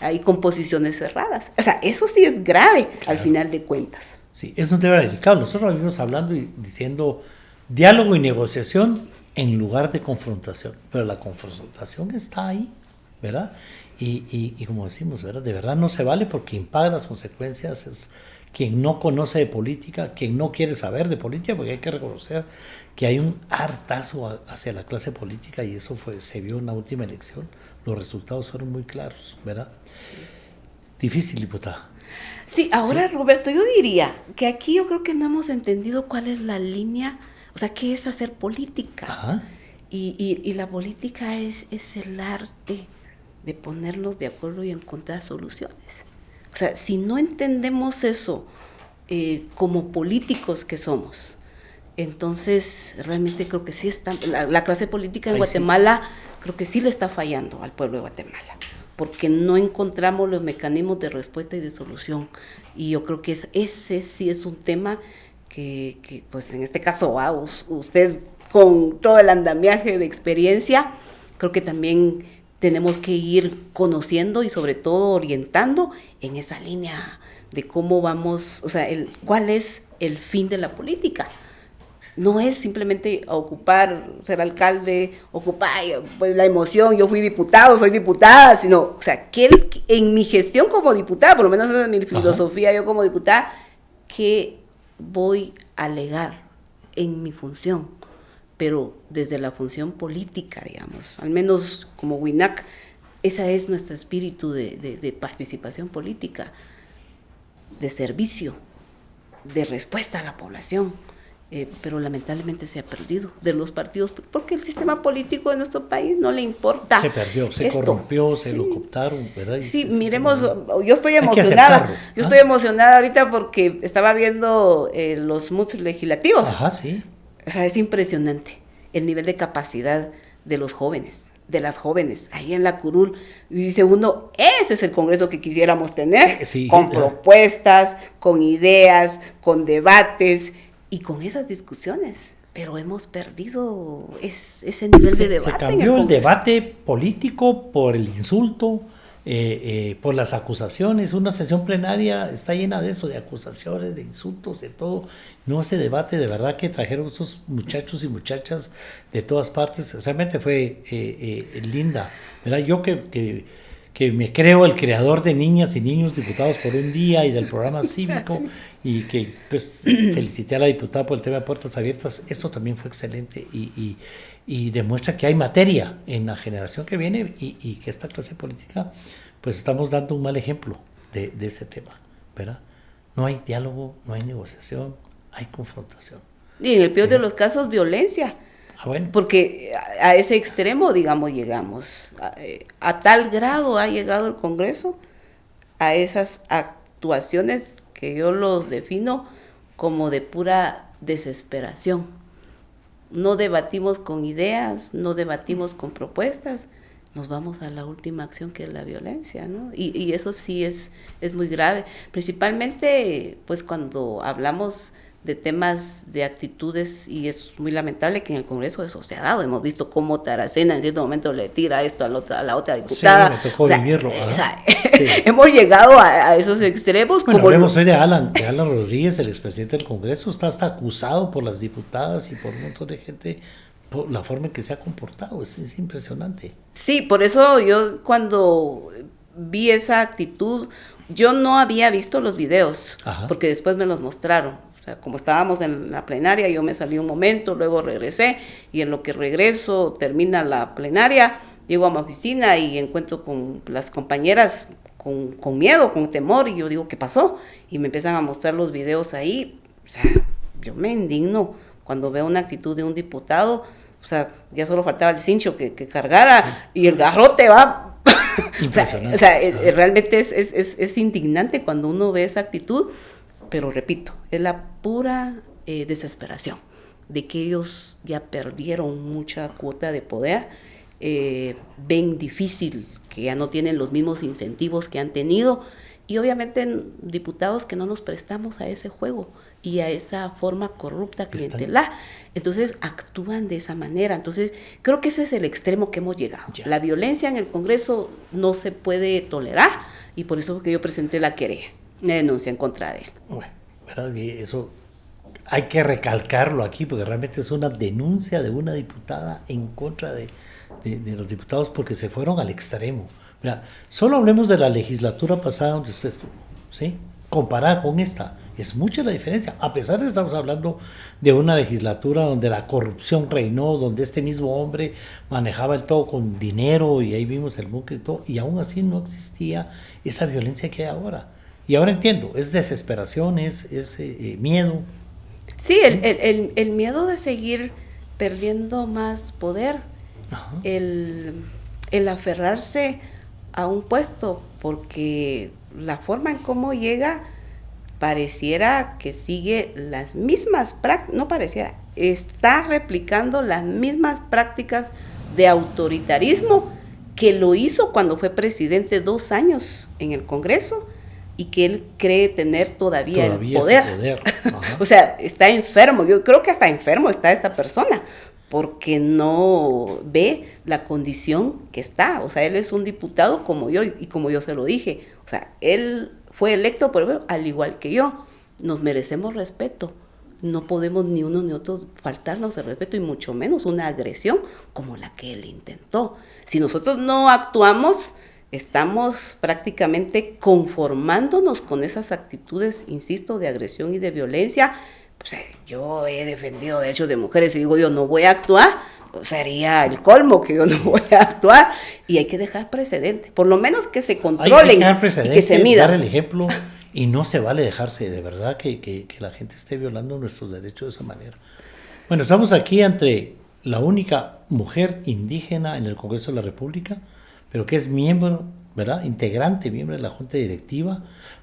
ahí con posiciones cerradas. O sea, eso sí es grave, claro. Al final de cuentas. Sí, es un tema delicado. Nosotros venimos hablando y diciendo diálogo y negociación en lugar de confrontación. Pero la confrontación está ahí, ¿verdad? Y como decimos, ¿verdad? De verdad no se vale, porque quien paga las consecuencias es quien no conoce de política, quien no quiere saber de política, porque hay que reconocer que hay un hartazo hacia la clase política, y eso se vio en la última elección. Los resultados fueron muy claros, ¿verdad? Sí. Difícil, diputada. Sí, ahora, ¿sí? Roberto, yo diría que aquí yo creo que no hemos entendido cuál es la línea, o sea, qué es hacer política. Ajá. Y la política es el arte de ponernos de acuerdo y encontrar soluciones. O sea, si no entendemos eso como políticos que somos, entonces realmente creo que sí está, la clase política en Guatemala, sí. Creo que sí le está fallando al pueblo de Guatemala, porque no encontramos los mecanismos de respuesta y de solución. Y yo creo que ese sí es un tema que pues en este caso, usted con todo el andamiaje de experiencia, creo que también tenemos que ir conociendo y sobre todo orientando en esa línea de cómo vamos, o sea, cuál es el fin de la política. No es simplemente ocupar, ser alcalde, ocupar pues, la emoción, yo fui diputado, soy diputada, sino, o sea, que en mi gestión como diputada, por lo menos esa es mi filosofía, yo como diputada, ¿qué voy a alegar en mi función? pero desde la función política, digamos, al menos como WINAC, ese es nuestro espíritu de participación política, de servicio, de respuesta a la población. Pero lamentablemente se ha perdido de los partidos, porque el sistema político de nuestro país no le importa. Se perdió, se corrompió, se lo cooptaron, ¿verdad? Sí, miremos, yo estoy emocionada. Yo estoy emocionada ahorita porque estaba viendo los MUTs legislativos. Ajá, sí. O sea, es impresionante el nivel de capacidad de los jóvenes, de las jóvenes, ahí en la curul. Y dice uno, ese es el Congreso que quisiéramos tener, sí, con propuestas, con ideas, con debates y con esas discusiones, pero hemos perdido ese nivel de debate. Se cambió el debate político por el insulto, por las acusaciones. Una sesión plenaria está llena de eso, de acusaciones, de insultos, de todo. No, ese debate de verdad que trajeron esos muchachos y muchachas de todas partes, realmente fue linda, ¿verdad? Yo que me creo el creador de Niñas y Niños Diputados por un Día y del programa cívico, y que pues felicité a la diputada por el tema de puertas abiertas. Esto también fue excelente y demuestra que hay materia en la generación que viene y que esta clase política pues estamos dando un mal ejemplo de ese tema, ¿verdad? No hay diálogo, no hay negociación, hay confrontación. Y en el peor de los casos, violencia. Bueno. Porque a ese extremo, digamos, llegamos. A tal grado ha llegado el Congreso a esas actuaciones que yo los defino como de pura desesperación. No debatimos con ideas, no debatimos con propuestas, nos vamos a la última acción, que es la violencia, ¿no? Y eso sí es muy grave, principalmente pues cuando hablamos de temas de actitudes, y es muy lamentable que en el Congreso eso se ha dado. Hemos visto cómo Taracena en cierto momento le tira esto a la otra diputada. Sí, me tocó vivirlo. Sí. Hemos llegado a esos extremos. Bueno, hablemos hoy de Alan Rodríguez, el expresidente del Congreso, está hasta acusado por las diputadas y por un montón de gente por la forma en que se ha comportado. Es impresionante. Sí, por eso yo cuando vi esa actitud, yo no había visto los videos. Ajá. Porque después me los mostraron. Como estábamos en la plenaria, yo me salí un momento, luego regresé, y en lo que regreso, termina la plenaria, llego a mi oficina y encuentro con las compañeras con miedo, con temor, y yo digo, ¿qué pasó? Y me empiezan a mostrar los videos ahí. O sea, yo me indigno cuando veo una actitud de un diputado. O sea, ya solo faltaba el cincho que cargara, sí. Y el garrote va. Impresionante. Realmente es indignante cuando uno ve esa actitud. Pero repito, es la pura desesperación de que ellos ya perdieron mucha cuota de poder, ven difícil que ya no tienen los mismos incentivos que han tenido, y obviamente diputados que no nos prestamos a ese juego y a esa forma corrupta clientelar, entonces actúan de esa manera. Entonces creo que ese es el extremo que hemos llegado. Ya. La violencia en el Congreso no se puede tolerar, y por eso es que yo presenté la querella. Me denuncia en contra de él. Bueno, ¿verdad? Y eso hay que recalcarlo aquí, porque realmente es una denuncia de una diputada en contra de los diputados, porque se fueron al extremo. Mira, solo hablemos de la legislatura pasada donde usted estuvo, ¿sí? Comparada con esta, es mucha la diferencia, a pesar de que estamos hablando de una legislatura donde la corrupción reinó, donde este mismo hombre manejaba el todo con dinero, y ahí vimos el búnker y todo, y aún así no existía esa violencia que hay ahora. Y ahora entiendo, es desesperación, es miedo. Sí, el miedo de seguir perdiendo más poder, el aferrarse a un puesto, porque la forma en cómo llega pareciera que sigue las mismas prácticas, no pareciera, está replicando las mismas prácticas de autoritarismo que lo hizo cuando fue presidente 2 años en el Congreso, y que él cree tener todavía el poder. O sea, está enfermo. Yo creo que hasta enfermo está esta persona, porque no ve la condición que está. O sea, él es un diputado como yo, y como yo se lo dije. O sea, él fue electo por él, al igual que yo. Nos merecemos respeto. No podemos ni uno ni otro faltarnos el respeto, y mucho menos una agresión como la que él intentó. Si nosotros no actuamos, estamos prácticamente conformándonos con esas actitudes, insisto, de agresión y de violencia. sea, yo he defendido derechos de mujeres y digo yo no voy a actuar, sería el colmo que yo no voy a actuar, y hay que dejar precedente, por lo menos que se controlen y que se midan. Dar el ejemplo, y no se vale dejarse, de verdad, que la gente esté violando nuestros derechos de esa manera. Bueno, estamos aquí ante la única mujer indígena en el Congreso de la República, pero que es miembro, ¿verdad? Integrante, miembro de la Junta Directiva,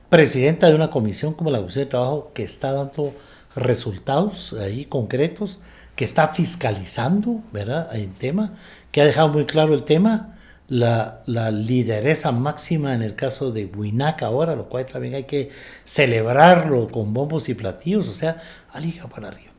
presidenta de una comisión como la Comisión de Trabajo que está dando resultados ahí concretos, que está fiscalizando, ¿verdad?, el tema, que ha dejado muy claro el tema, la lideresa máxima en el caso de WINAC ahora, lo cual también hay que celebrarlo con bombos y platillos, o sea, ha ligado para arriba,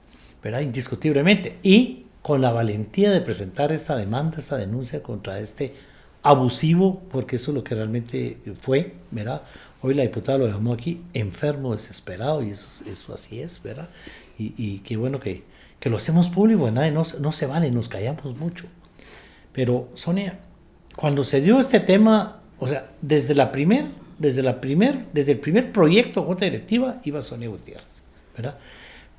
¿verdad?, indiscutiblemente, y con la valentía de presentar esta demanda, esta denuncia contra este abusivo, porque eso es lo que realmente fue, ¿verdad? Hoy la diputada lo llamó aquí enfermo, desesperado, y eso así es, ¿verdad? Y qué bueno que lo hacemos público, ¿verdad? No se vale, nos callamos mucho. Pero, Sonia, cuando se dio este tema, o sea, desde el primer proyecto de Junta Directiva iba Sonia Gutiérrez, ¿verdad?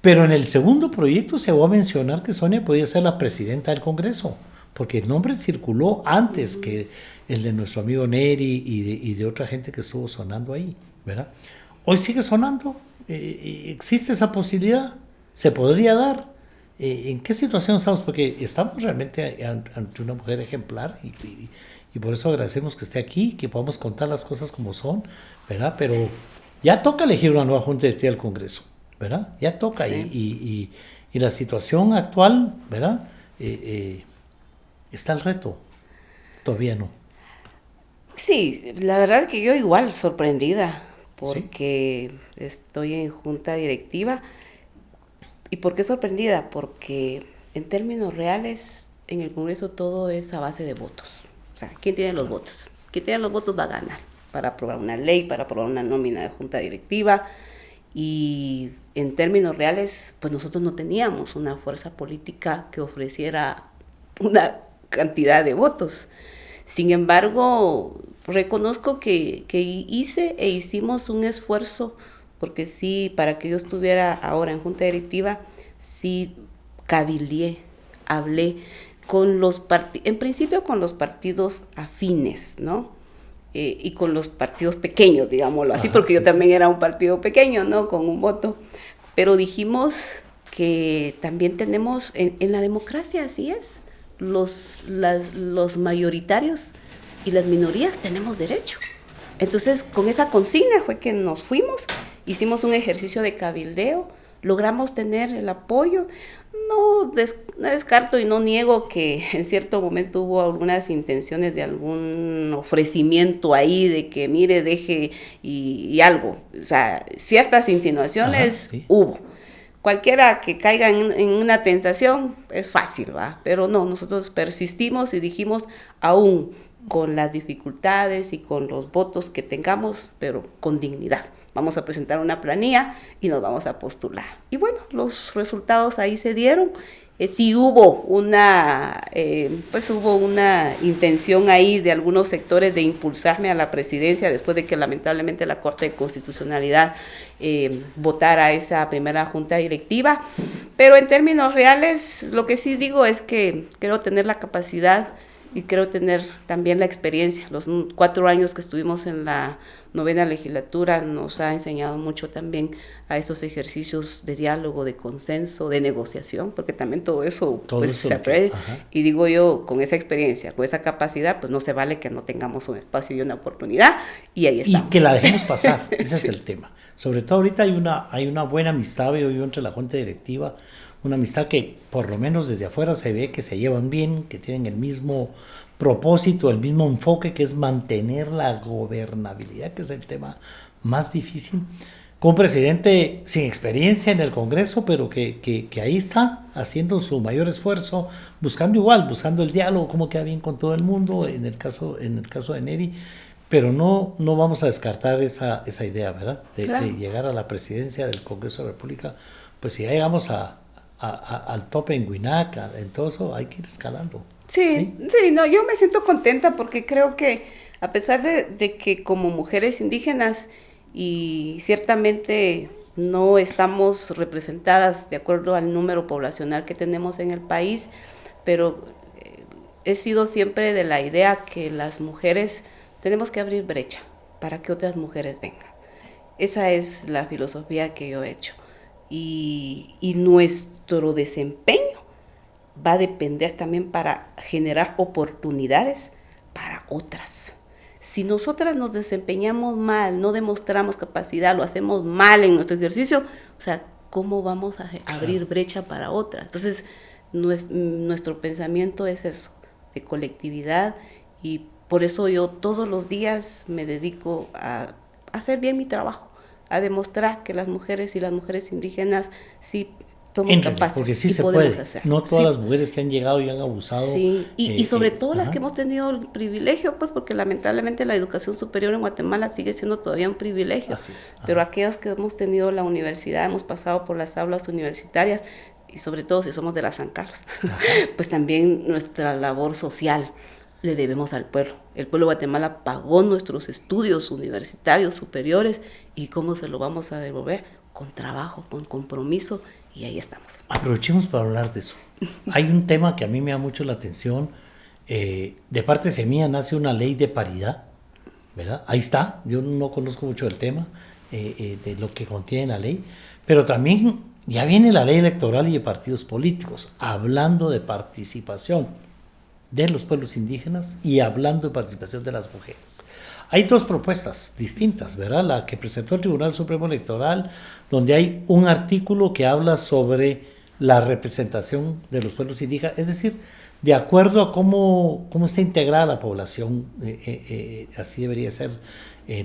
Pero en el segundo proyecto se va a mencionar que Sonia podía ser la presidenta del Congreso, porque el nombre circuló antes que el de nuestro amigo Neri y de otra gente que estuvo sonando ahí, ¿verdad? Hoy sigue sonando, existe esa posibilidad, se podría dar. ¿En qué situación estamos? Porque estamos realmente ante una mujer ejemplar y por eso agradecemos que esté aquí, que podamos contar las cosas como son, ¿verdad? Pero ya toca elegir una nueva Junta Directiva del Congreso, ¿verdad? Ya toca, sí. Y la situación actual, ¿verdad? Está el reto, todavía no. Sí, la verdad es que yo igual sorprendida, porque ¿sí? Estoy en Junta Directiva. ¿Y por qué sorprendida? Porque en términos reales, en el Congreso todo es a base de votos. O sea, ¿quién tiene los votos? Quien tiene los votos va a ganar para aprobar una ley, para aprobar una nómina de Junta Directiva. Y en términos reales, pues nosotros no teníamos una fuerza política que ofreciera una cantidad de votos. Sin embargo, reconozco que hicimos un esfuerzo, porque sí, para que yo estuviera ahora en Junta Directiva, sí cabildeé, hablé con en principio con los partidos afines, ¿no? Y con los partidos pequeños, digámoslo así, porque yo también era un partido pequeño, ¿no? Con un voto. Pero dijimos que también tenemos, en la democracia así es, los mayoritarios y las minorías tenemos derecho. Entonces, con esa consigna fue que nos fuimos, hicimos un ejercicio de cabildeo, logramos tener el apoyo. No descarto y no niego que en cierto momento hubo algunas intenciones de algún ofrecimiento ahí, de que mire, deje y algo. O sea, ciertas insinuaciones hubo. Cualquiera que caiga en una tentación es fácil, ¿va? Pero no, nosotros persistimos y dijimos, aún con las dificultades y con los votos que tengamos, pero con dignidad. Vamos a presentar una planilla y nos vamos a postular. Y bueno, los resultados ahí se dieron. Sí hubo una intención ahí de algunos sectores de impulsarme a la presidencia después de que lamentablemente la Corte de Constitucionalidad votara esa primera junta directiva. Pero en términos reales, lo que sí digo es que creo tener la capacidad y creo tener también la experiencia. Los 4 años que estuvimos en la 9ª legislatura nos ha enseñado mucho también a esos ejercicios de diálogo, de consenso, de negociación, porque también todo eso se aprende. Y digo yo, con esa experiencia, con esa capacidad, pues no se vale que no tengamos un espacio y una oportunidad, y ahí estamos. Y que la dejemos pasar, ese es el tema. Sobre todo ahorita hay una buena amistad, veo yo, entre la Junta Directiva, una amistad que por lo menos desde afuera se ve que se llevan bien, que tienen el mismo propósito, el mismo enfoque, que es mantener la gobernabilidad, que es el tema más difícil, con un presidente sin experiencia en el Congreso, pero que ahí está haciendo su mayor esfuerzo, buscando el diálogo, cómo queda bien con todo el mundo, en el caso de Neri, pero no vamos a descartar esa idea, ¿verdad? De llegar a la presidencia del Congreso de la República. Pues si ya llegamos al tope en WINAC, en todo eso, hay que ir escalando. Sí, no, yo me siento contenta porque creo que a pesar de que como mujeres indígenas y ciertamente no estamos representadas de acuerdo al número poblacional que tenemos en el país, pero he sido siempre de la idea que las mujeres tenemos que abrir brecha para que otras mujeres vengan. Esa es la filosofía que yo he hecho. Y nuestro desempeño va a depender también para generar oportunidades para otras. Si nosotras nos desempeñamos mal, no demostramos capacidad, lo hacemos mal en nuestro ejercicio, o sea, ¿cómo vamos a abrir brecha para otras? Entonces, nuestro pensamiento es eso, de colectividad, y por eso yo todos los días me dedico a hacer bien mi trabajo, a demostrar que las mujeres y las mujeres indígenas sí somos capaces, porque sí se podemos puede. hacer. No todas las mujeres que han llegado y han abusado. Sí, y sobre todo las que hemos tenido el privilegio, pues porque lamentablemente la educación superior en Guatemala sigue siendo todavía un privilegio. Así es. Pero aquellos que hemos tenido la universidad, hemos pasado por las aulas universitarias, y sobre todo si somos de la San Carlos, pues también nuestra labor social le debemos al pueblo. El pueblo de Guatemala pagó nuestros estudios universitarios superiores, y ¿cómo se lo vamos a devolver? Con trabajo, con compromiso, y ahí estamos. Aprovechemos para hablar de eso. Hay un tema que a mí me da mucho la atención. De parte semilla nace una ley de paridad, ¿verdad? Ahí está. Yo no conozco mucho del tema, de lo que contiene la ley, pero también ya viene la ley electoral y de partidos políticos, hablando de participación de los pueblos indígenas y hablando de participación de las mujeres. Hay dos propuestas distintas, ¿verdad? La que presentó el Tribunal Supremo Electoral, donde hay un artículo que habla sobre la representación de los pueblos indígenas, es decir, de acuerdo a cómo está integrada la población, así debería ser,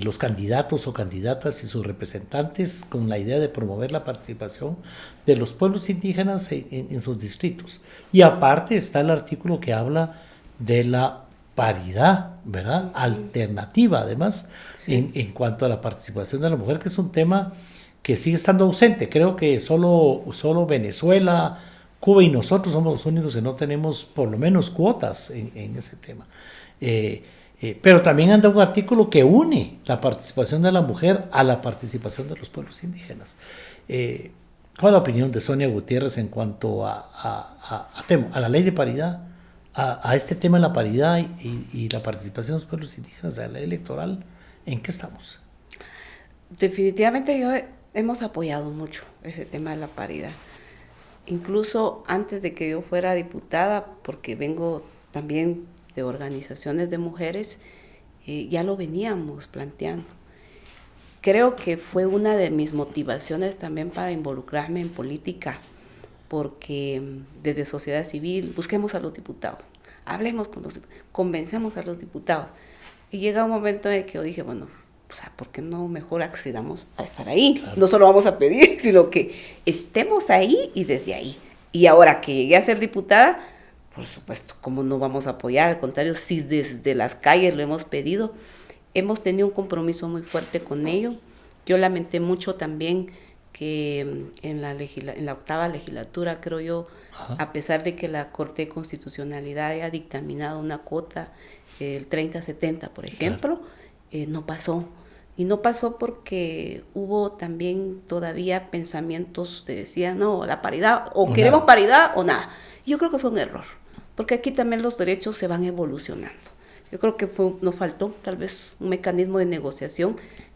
los candidatos o candidatas y sus representantes, con la idea de promover la participación de los pueblos indígenas en sus distritos. Y aparte está el artículo que habla de la paridad, ¿verdad? Alternativa, además, en cuanto a la participación de la mujer, que es un tema que sigue estando ausente. Creo que solo Venezuela, Cuba y nosotros somos los únicos que no tenemos por lo menos cuotas en ese tema. Pero también anda un artículo que une la participación de la mujer a la participación de los pueblos indígenas. ¿Cuál es la opinión de Sonia Gutiérrez en cuanto a la ley de paridad? A este tema de la paridad y la participación de los pueblos indígenas de la ley electoral, ¿en qué estamos? Definitivamente hemos apoyado mucho ese tema de la paridad. Incluso antes de que yo fuera diputada, porque vengo también de organizaciones de mujeres, ya lo veníamos planteando. Creo que fue una de mis motivaciones también para involucrarme en política, porque desde sociedad civil busquemos a los diputados, hablemos con los diputados, convencemos a los diputados. Y llega un momento en que yo dije, bueno, o sea, ¿por qué no mejor accedamos a estar ahí? Claro. No solo vamos a pedir, sino que estemos ahí y desde ahí. Y ahora que llegué a ser diputada, por supuesto, ¿cómo no vamos a apoyar? Al contrario, si desde las calles lo hemos pedido, hemos tenido un compromiso muy fuerte con ello. Yo lamenté mucho también que en la octava legislatura, creo yo, a pesar de que la Corte de Constitucionalidad haya dictaminado una cuota, el 30-70, por ejemplo, no pasó. Y no pasó porque hubo también todavía pensamientos que decían, no, la paridad, o queremos nada. Paridad o nada. Yo creo que fue un error, porque aquí también los derechos se van evolucionando. Yo creo que nos faltó tal vez un mecanismo de negociación.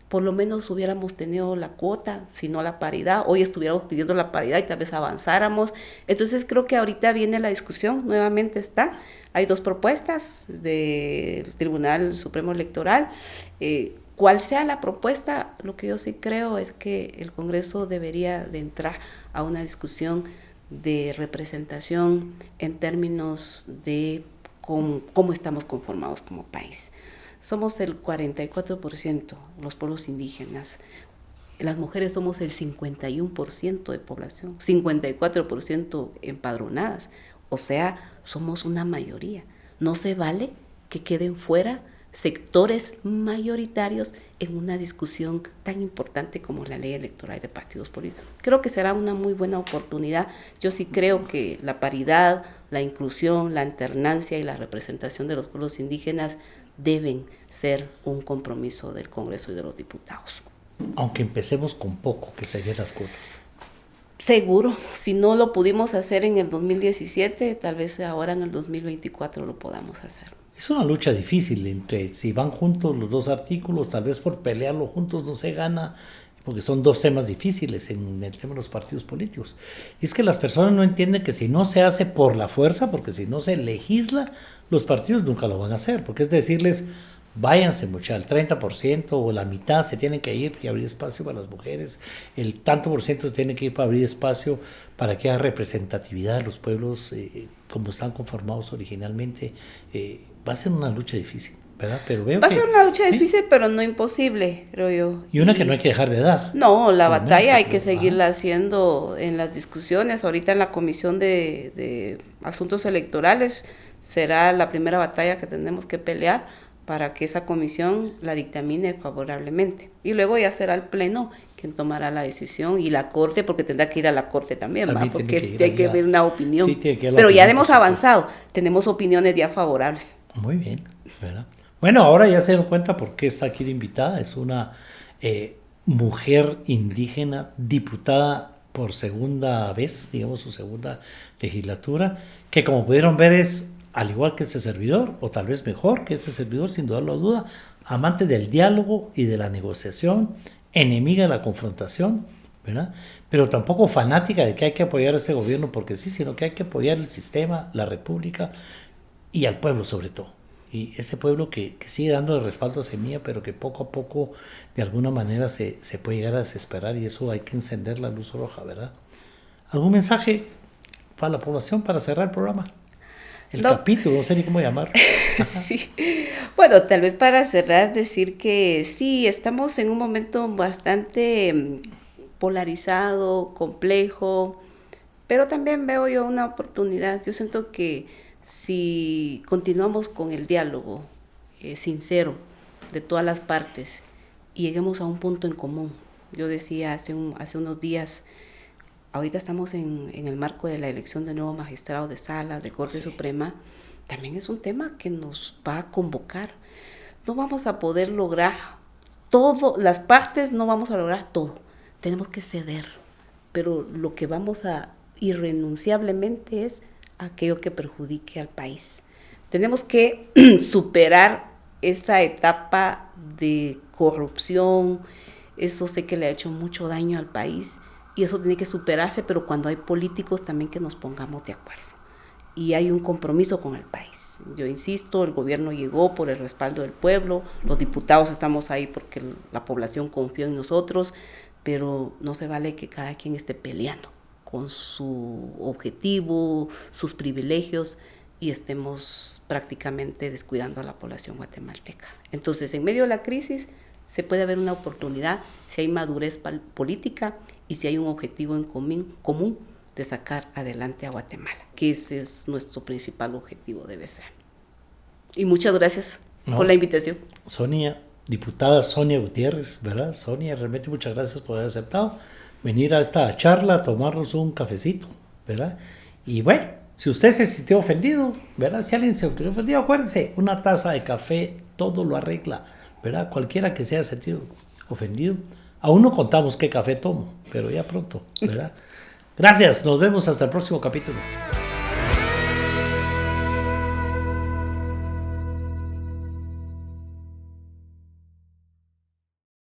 Por lo menos hubiéramos tenido la cuota, si no la paridad. Hoy estuviéramos pidiendo la paridad y tal vez avanzáramos. Entonces creo que ahorita viene la discusión, nuevamente está. Hay dos propuestas del Tribunal Supremo Electoral. Cuál sea la propuesta, lo que yo sí creo es que el Congreso debería de entrar a una discusión de representación en términos de cómo estamos conformados como país. Somos el 44% los pueblos indígenas. Las mujeres somos el 51% de población, 54% empadronadas. O sea, somos una mayoría. No se vale que queden fuera sectores mayoritarios en una discusión tan importante como la ley electoral de partidos políticos. Creo que será una muy buena oportunidad. Yo sí creo que la paridad, la inclusión, la alternancia y la representación de los pueblos indígenas deben ser un compromiso del Congreso y de los diputados. aunque empecemos con poco, que serían las cuotas. Seguro, si no lo pudimos hacer en el 2017, tal vez ahora en el 2024 lo podamos hacer. Es una lucha difícil entre si van juntos los dos artículos, tal vez por pelearlo juntos no se gana, porque son dos temas difíciles en el tema de los partidos políticos. Y es que las personas no entienden que si no se hace por la fuerza, porque si no se legisla, los partidos nunca lo van a hacer, porque es decirles, váyanse mucha, el 30% o la mitad se tienen que ir y abrir espacio para las mujeres, el tanto por ciento se tiene que ir para abrir espacio para que haya representatividad de los pueblos como están conformados originalmente. Va a ser una lucha difícil, ¿verdad? Pero veo va a ser una lucha difícil, pero no imposible, creo yo. Y una que no hay que dejar de dar. No, la batalla hay que seguirla haciendo en las discusiones. Ahorita en la Comisión de Asuntos Electorales será la primera batalla que tenemos que pelear para que esa comisión la dictamine favorablemente. Y luego ya será el Pleno quien tomará la decisión y la Corte, porque tendrá que ir a la Corte también, porque hay que ver una opinión. Sí, pero ya hemos avanzado, tenemos opiniones ya favorables. Muy bien, ¿verdad? Bueno, ahora ya se dan cuenta por qué está aquí de invitada. Es una mujer indígena, diputada por segunda vez, digamos su segunda legislatura, que como pudieron ver es, al igual que ese servidor, o tal vez mejor que ese servidor, sin duda lo duda, amante del diálogo y de la negociación, enemiga de la confrontación, ¿verdad? Pero tampoco fanática de que hay que apoyar a este gobierno porque sí, sino que hay que apoyar el sistema, la república y al pueblo sobre todo. Y este pueblo que sigue dando el respaldo a Semilla, pero que poco a poco, de alguna manera, se puede llegar a desesperar y eso hay que encender la luz roja, ¿verdad? ¿Algún mensaje para la población para cerrar el programa? Capítulo, no sé ni cómo llamarlo. Sí. Bueno, tal vez para cerrar decir que sí, estamos en un momento bastante polarizado, complejo, pero también veo yo una oportunidad. Yo siento que si continuamos con el diálogo sincero de todas las partes y lleguemos a un punto en común. Yo decía hace unos días, ahorita estamos en el marco de la elección de nuevo magistrado de sala, de Corte Suprema, también es un tema que nos va a convocar. No vamos a poder lograr todo, las partes no vamos a lograr todo, tenemos que ceder, pero lo que vamos a irrenunciablemente es aquello que perjudique al país. Tenemos que superar esa etapa de corrupción, eso sé que le ha hecho mucho daño al país, y eso tiene que superarse, pero cuando hay políticos también que nos pongamos de acuerdo. Y hay un compromiso con el país. Yo insisto, el gobierno llegó por el respaldo del pueblo, los diputados estamos ahí porque la población confió en nosotros, pero no se vale que cada quien esté peleando con su objetivo, sus privilegios, y estemos prácticamente descuidando a la población guatemalteca. Entonces, en medio de la crisis, se puede haber una oportunidad si hay madurez política y si hay un objetivo en común de sacar adelante a Guatemala, que ese es nuestro principal objetivo, debe ser. Y muchas gracias por la invitación. Sonia, diputada Sonia Gutiérrez, ¿verdad? Sonia, realmente muchas gracias por haber aceptado venir a esta charla, a tomarnos un cafecito, ¿verdad? Y bueno, si usted se sintió ofendido, ¿verdad? Si alguien se sintió ofendido, acuérdense, una taza de café todo lo arregla, ¿verdad? Cualquiera que se haya sentido ofendido. Aún no contamos qué café tomo, pero ya pronto, ¿verdad? Gracias, nos vemos hasta el próximo capítulo.